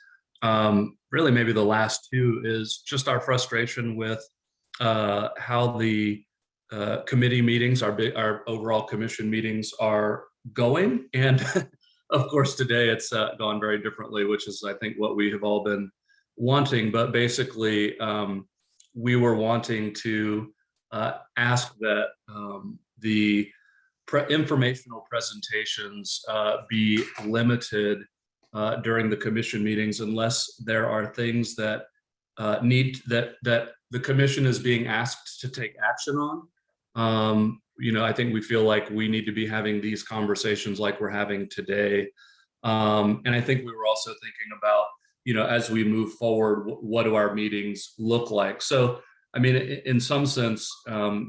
really maybe the last 2, is just our frustration with how the committee meetings, our overall commission meetings are going. And of course, today it's gone very differently, which is, I think, what we have all been wanting. But basically, we were wanting to ask that the informational presentations be limited during the commission meetings, unless there are things that that the commission is being asked to take action on. I think we feel like we need to be having these conversations like we're having today. And I think we were also thinking about, as we move forward, what do our meetings look like? So, I mean, in some sense,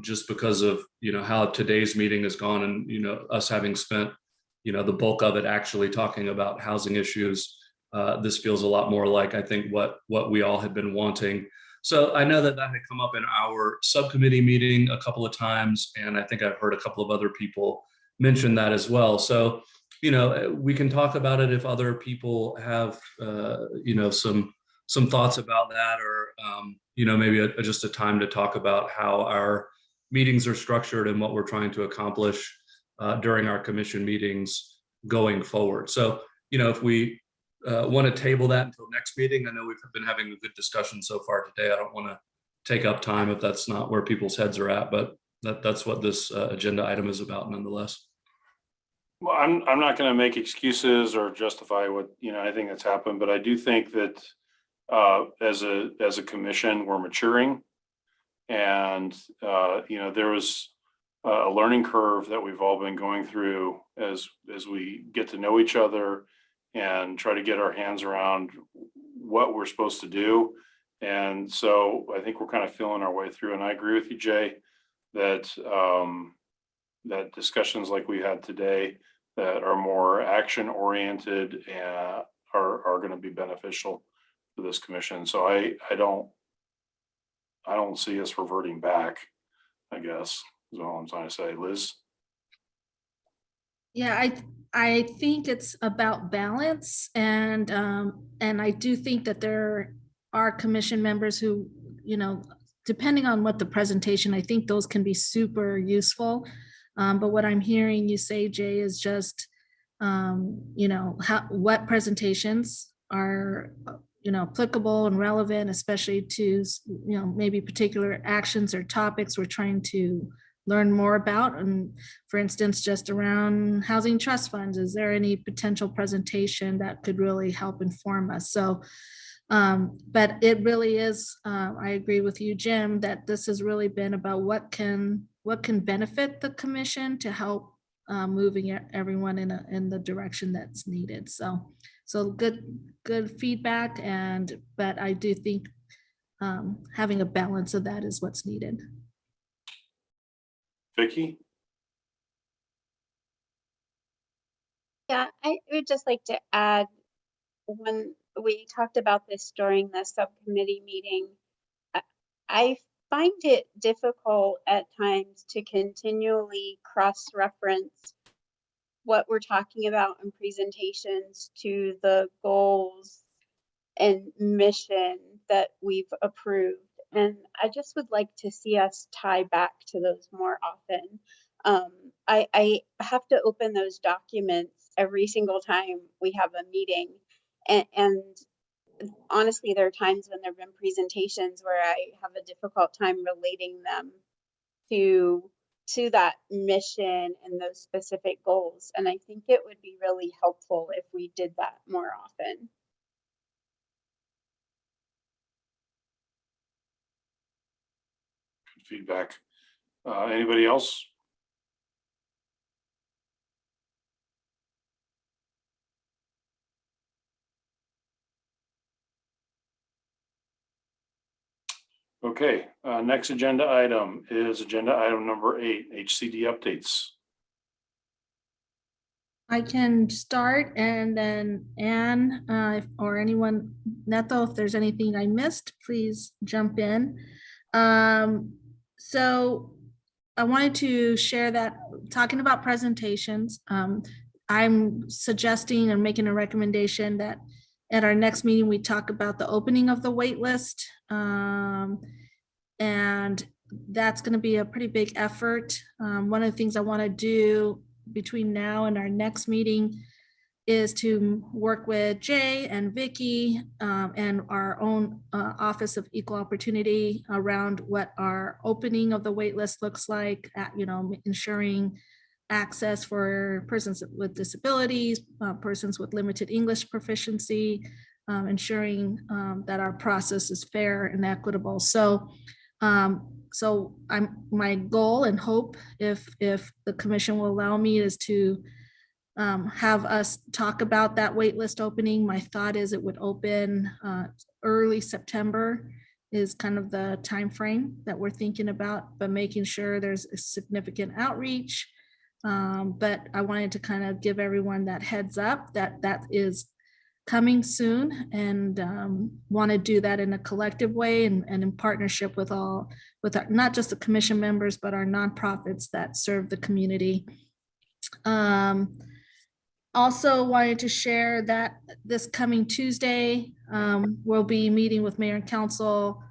just because of, how today's meeting has gone and, us having spent, the bulk of it actually talking about housing issues, this feels a lot more like, I think, what we all had been wanting. So I know that had come up in our subcommittee meeting a couple of times, and I think I've heard a couple of other people mention that as well. So, we can talk about it if other people have, some thoughts about that, or, maybe just a time to talk about how our meetings are structured and what we're trying to accomplish during our commission meetings going forward. So, if we want to table that until next meeting, I know we've been having a good discussion so far today. I don't want to take up time if that's not where people's heads are at, but that's what this agenda item is about nonetheless. Well, I'm not going to make excuses or justify what, anything that's happened, but I do think that as a commission, we're maturing, and there was a learning curve that we've all been going through as we get to know each other and try to get our hands around what we're supposed to do. And so I think we're kind of feeling our way through. And I agree with you, Jay, that that discussions like we had today that are more action oriented are going to be beneficial for this commission. So I don't see us reverting back, I guess, is all I'm trying to say. Liz? Yeah, I think it's about balance, and I do think that there are commission members who, depending on what the presentation, I think those can be super useful. But what I'm hearing you say, Jay, is just, what presentations are, applicable and relevant, especially to, maybe particular actions or topics we're trying to learn more about. And for instance, just around housing trust funds, is there any potential presentation that could really help inform us? So, but it really is, I agree with you, Jim, that this has really been about what can benefit the commission to help moving everyone in the direction that's needed. So good feedback, but I do think having a balance of that is what's needed. Vicky? Yeah, I would just like to add, when we talked about this during the subcommittee meeting, I I find it difficult at times to continually cross-reference what we're talking about in presentations to the goals and mission that we've approved. And I just would like to see us tie back to those more often. I have to open those documents every single time we have a meeting. And honestly, there are times when there have been presentations where I have a difficult time relating them to that mission and those specific goals. And I think it would be really helpful if we did that more often. Good feedback. Anybody else? Okay, next agenda item is agenda item number 8, HCD updates. I can start, and then Anne, or anyone, Neto, if there's anything I missed, please jump in. So I wanted to share that, talking about presentations, I'm suggesting and making a recommendation that at our next meeting, we talk about the opening of the wait list. And that's going to be a pretty big effort. One of the things I want to do between now and our next meeting is to work with Jay and Vicky and our own Office of Equal Opportunity around what our opening of the waitlist looks like, ensuring access for persons with disabilities, persons with limited English proficiency, ensuring that our process is fair and equitable. So my goal and hope, if the commission will allow me, is to have us talk about that waitlist opening. My thought is it would open early September is kind of the time frame that we're thinking about, but making sure there's a significant outreach. But I wanted to kind of give everyone that heads up that that is coming soon, and want to do that in a collective way and in partnership with our, not just the commission members, but our nonprofits that serve the community. Also wanted to share that this coming Tuesday, we'll be meeting with mayor and council,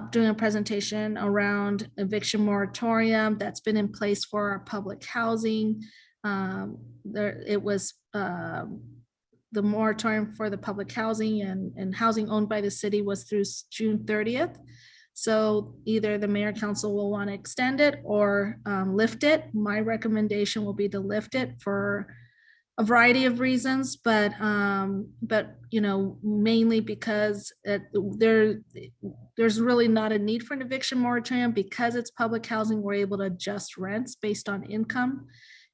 doing a presentation around eviction moratorium that's been in place for our public housing. It was the moratorium for the public housing and housing owned by the city was through June 30th. So either the mayor council will want to extend it or lift it. My recommendation will be to lift it for a variety of reasons, but mainly because there's really not a need for an eviction moratorium because it's public housing. We're able to adjust rents based on income.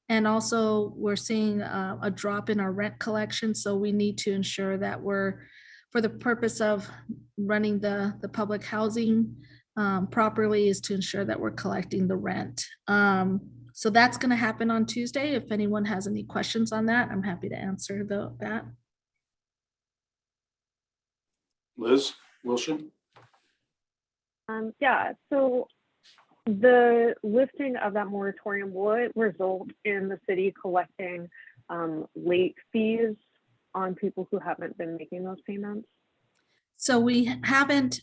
And also we're seeing a drop in our rent collection. So we need to ensure that we're, for the purpose of running the public housing properly, is to ensure that we're collecting the rent. So that's going to happen on Tuesday. If anyone has any questions on that, I'm happy to answer that. Liz Wilson? Yeah, so the lifting of that moratorium, will it result in the city collecting late fees on people who haven't been making those payments? So we haven't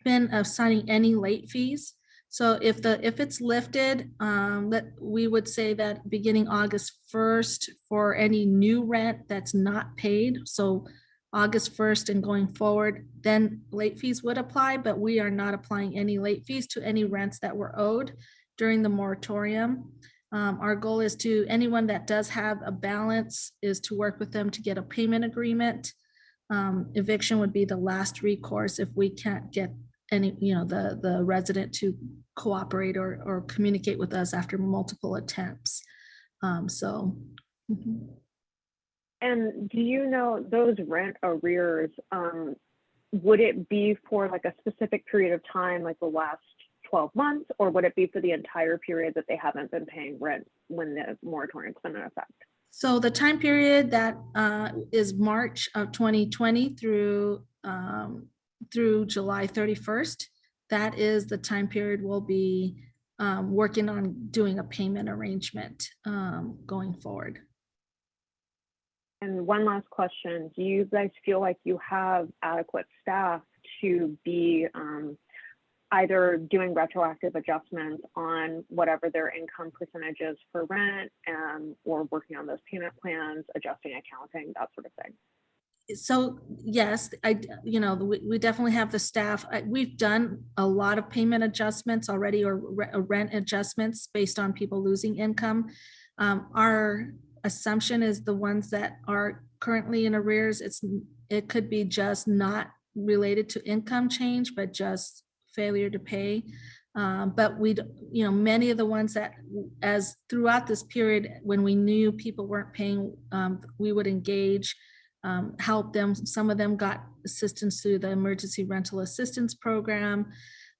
been assigning any late fees. So if it's lifted, that we would say that beginning August 1st for any new rent that's not paid. So August 1st and going forward, then late fees would apply, but we are not applying any late fees to any rents that were owed during the moratorium. Our goal is to, anyone that does have a balance, is to work with them to get a payment agreement. Eviction would be the last recourse if we can't get any, the resident to cooperate or communicate with us after multiple attempts. And do you know those rent arrears, would it be for like a specific period of time, like the last 12 months, or would it be for the entire period that they haven't been paying rent when the moratorium's been in effect? So the time period that is March of 2020 through July 31st, that is the time period we'll be working on doing a payment arrangement going forward. And one last question, do you guys feel like you have adequate staff to be either doing retroactive adjustments on whatever their income percentage is for rent, or working on those payment plans, adjusting accounting, that sort of thing? So yes, we definitely have the staff. We've done a lot of payment adjustments already, or rent adjustments based on people losing income. Our assumption is the ones that are currently in arrears, it could be just not related to income change, but just failure to pay. But many of the ones that, as throughout this period, when we knew people weren't paying, we would engage, help them. Some of them got assistance through the emergency rental assistance program.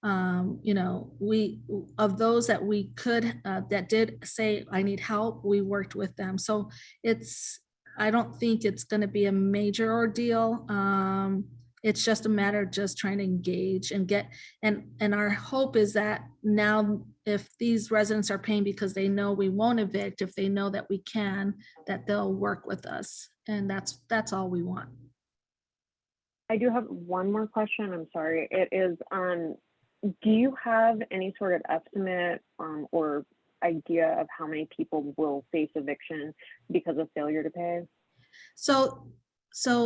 We, of those that we could, that did say, I need help, we worked with them. So I don't think it's going to be a major ordeal. It's just a matter of just trying to engage and get, and our hope is that now, if these residents are paying because they know we won't evict, if they know that we can, that they'll work with us. And that's all we want. I do have one more question. I'm sorry. It is do you have any sort of estimate or idea of how many people will face eviction because of failure to pay? So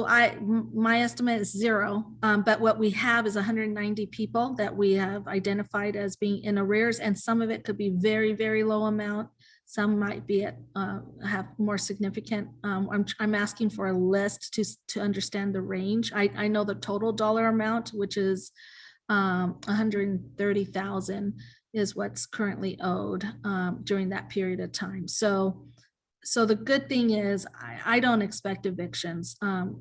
my estimate is 0, but what we have is 190 people that we have identified as being in arrears, and some of it could be very, very low amount. Some might be at have more significant. I'm asking for a list to understand the range. I know the total dollar amount, which is 130,000 is what's currently owed during that period of time. So the good thing is I don't expect evictions.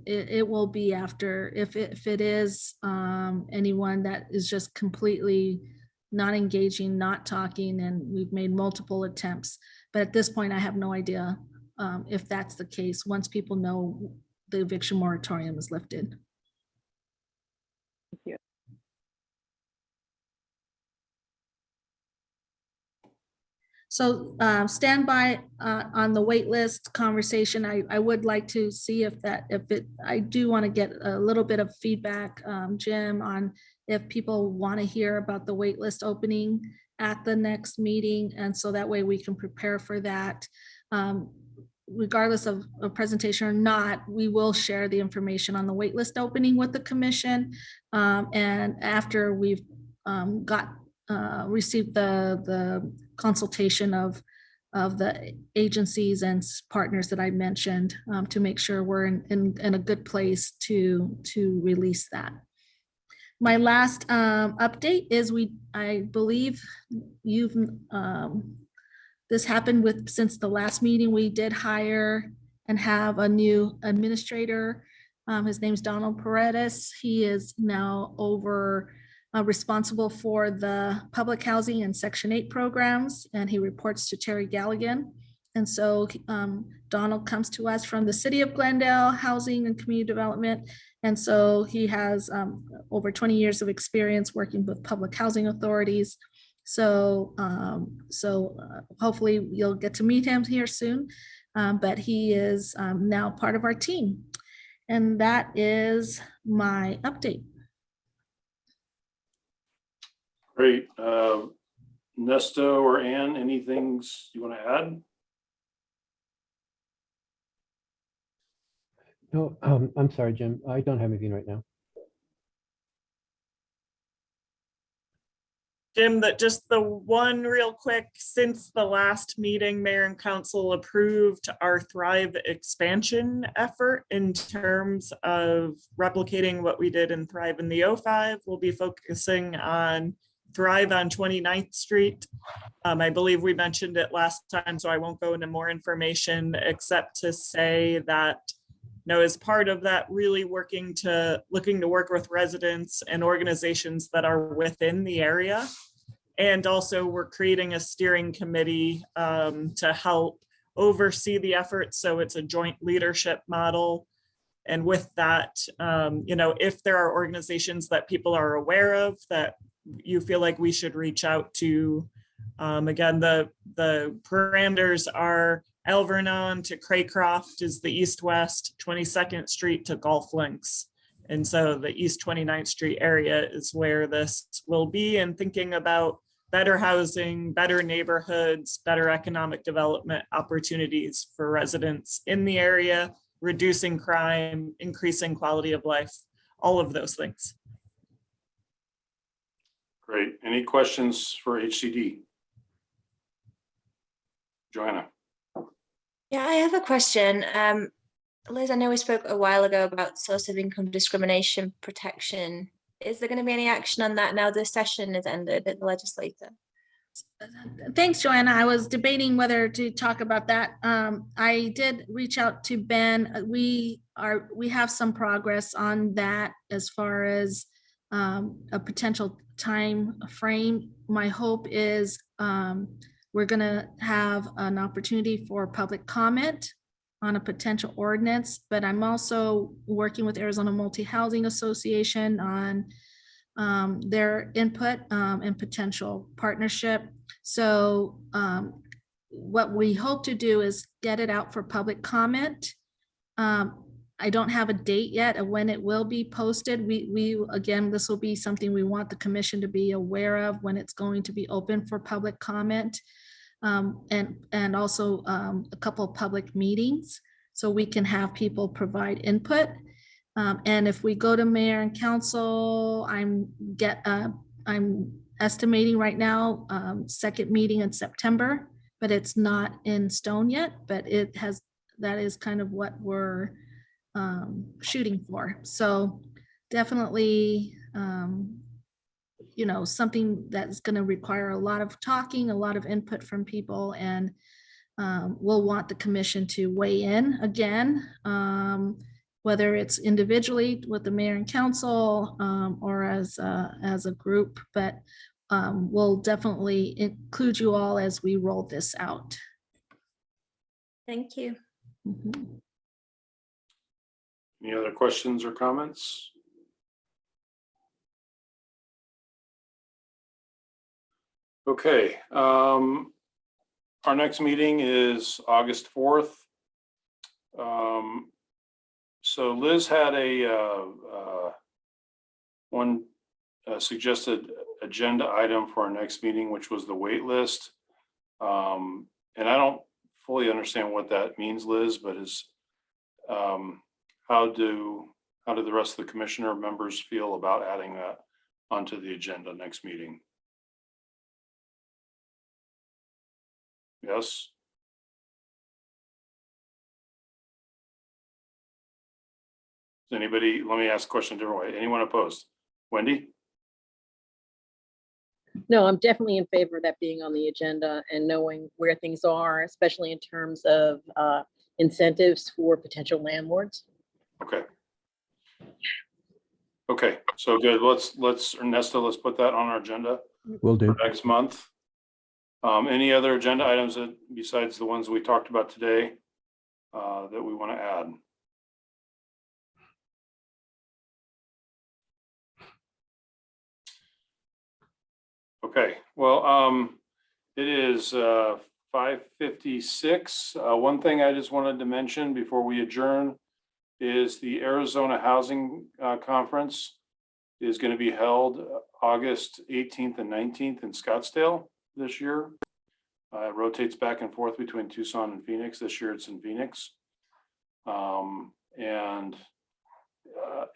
It will be after, if it is anyone that is just completely not engaging, not talking, and we've made multiple attempts. But at this point, I have no idea if that's the case once people know the eviction moratorium is lifted. Thank you. So stand by on the wait list conversation. I would like to see I do want to get a little bit of feedback, Jim, on if people want to hear about the wait list opening at the next meeting. And so that way we can prepare for that. Regardless of a presentation or not, we will share the information on the wait list opening with the commission. And after we've received the consultation of the agencies and partners that I mentioned, to make sure we're in a good place to release that. My last update is I believe this happened since the last meeting, we did hire and have a new administrator. His name's Donald Paredes. He is now responsible for the public housing and Section 8 programs, and he reports to Terry Galligan. And so Donald comes to us from the City of Glendale Housing and Community Development. And so he has over 20 years of experience working with public housing authorities. So hopefully you'll get to meet him here soon, but he is now part of our team. And that is my update. Great. Nesta or Ann, anything you want to add? No, I'm sorry, Jim. I don't have anything right now. Jim, that just the one real quick, since the last meeting, Mayor and Council approved our Thrive expansion effort in terms of replicating what we did in Thrive in the 05. We'll be focusing on Thrive on 29th Street. I believe we mentioned it last time, so I won't go into more information except to say that as part of that, really looking to work with residents and organizations that are within the area. And also we're creating a steering committee to help oversee the effort. So it's a joint leadership model. And with that, if there are organizations that people are aware of that you feel like we should reach out to, again, the parameters are Alvernon to Craycroft is the east-west, 22nd Street to Golf Links. And so the East 29th Street area is where this will be, and thinking about better housing, better neighborhoods, better economic development opportunities for residents in the area, reducing crime, increasing quality of life, all of those things. Great. Any questions for HCD? Joanna. Yeah, I have a question. Liz, I know we spoke a while ago about source of income discrimination protection. Is there going to be any action on that now the session is ended at the legislature? Thanks, Joanna. I was debating whether to talk about that. I did reach out to Ben. We have some progress on that as far as a potential time frame. My hope is we're going to have an opportunity for public comment on a potential ordinance, but I'm also working with Arizona Multi-Housing Association on their input and potential partnership. So what we hope to do is get it out for public comment. I don't have a date yet of when it will be posted. Again, this will be something we want the commission to be aware of when it's going to be open for public comment. And also a couple of public meetings so we can have people provide input. And if we go to mayor and council, I'm estimating right now second meeting in September, but it's not in stone yet, but that is kind of what we're shooting for. So definitely something that's going to require a lot of talking, a lot of input from people, and we'll want the commission to weigh in again, whether it's individually with the mayor and council or as a group, but we'll definitely include you all as we roll this out. Thank you. Mm-hmm. Any other questions or comments? Okay, our next meeting is August 4th. So Liz had one suggested agenda item for our next meeting, which was the wait list. And I don't fully understand what that means, Liz, but how do the rest of the commissioner members feel about adding that onto the agenda next meeting? Yes. Does anybody, let me ask a question a different way. Anyone opposed? Wendy? No, I'm definitely in favor of that being on the agenda and knowing where things are, especially in terms of incentives for potential landlords. Okay. Okay, so good. Let's Ernesto, let's put that on our agenda. Will do. For next month. Any other agenda items that besides the ones we talked about today that we want to add? Okay, well, it is 5:56. One thing I just wanted to mention before we adjourn is the Arizona Housing Conference is going to be held August 18th and 19th in Scottsdale this year. It rotates back and forth between Tucson and Phoenix. This year it's in Phoenix. And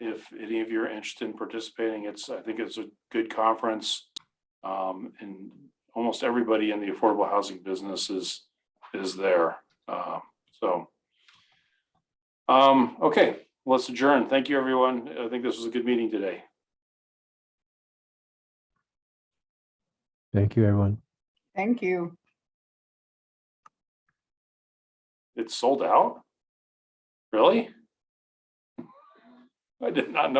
if any of you are interested in participating, I think it's a good conference. And almost everybody in the affordable housing business is there. Okay, let's adjourn. Thank you, everyone. I think this was a good meeting today. Thank you, everyone. Thank you. It's sold out? Really? I did not know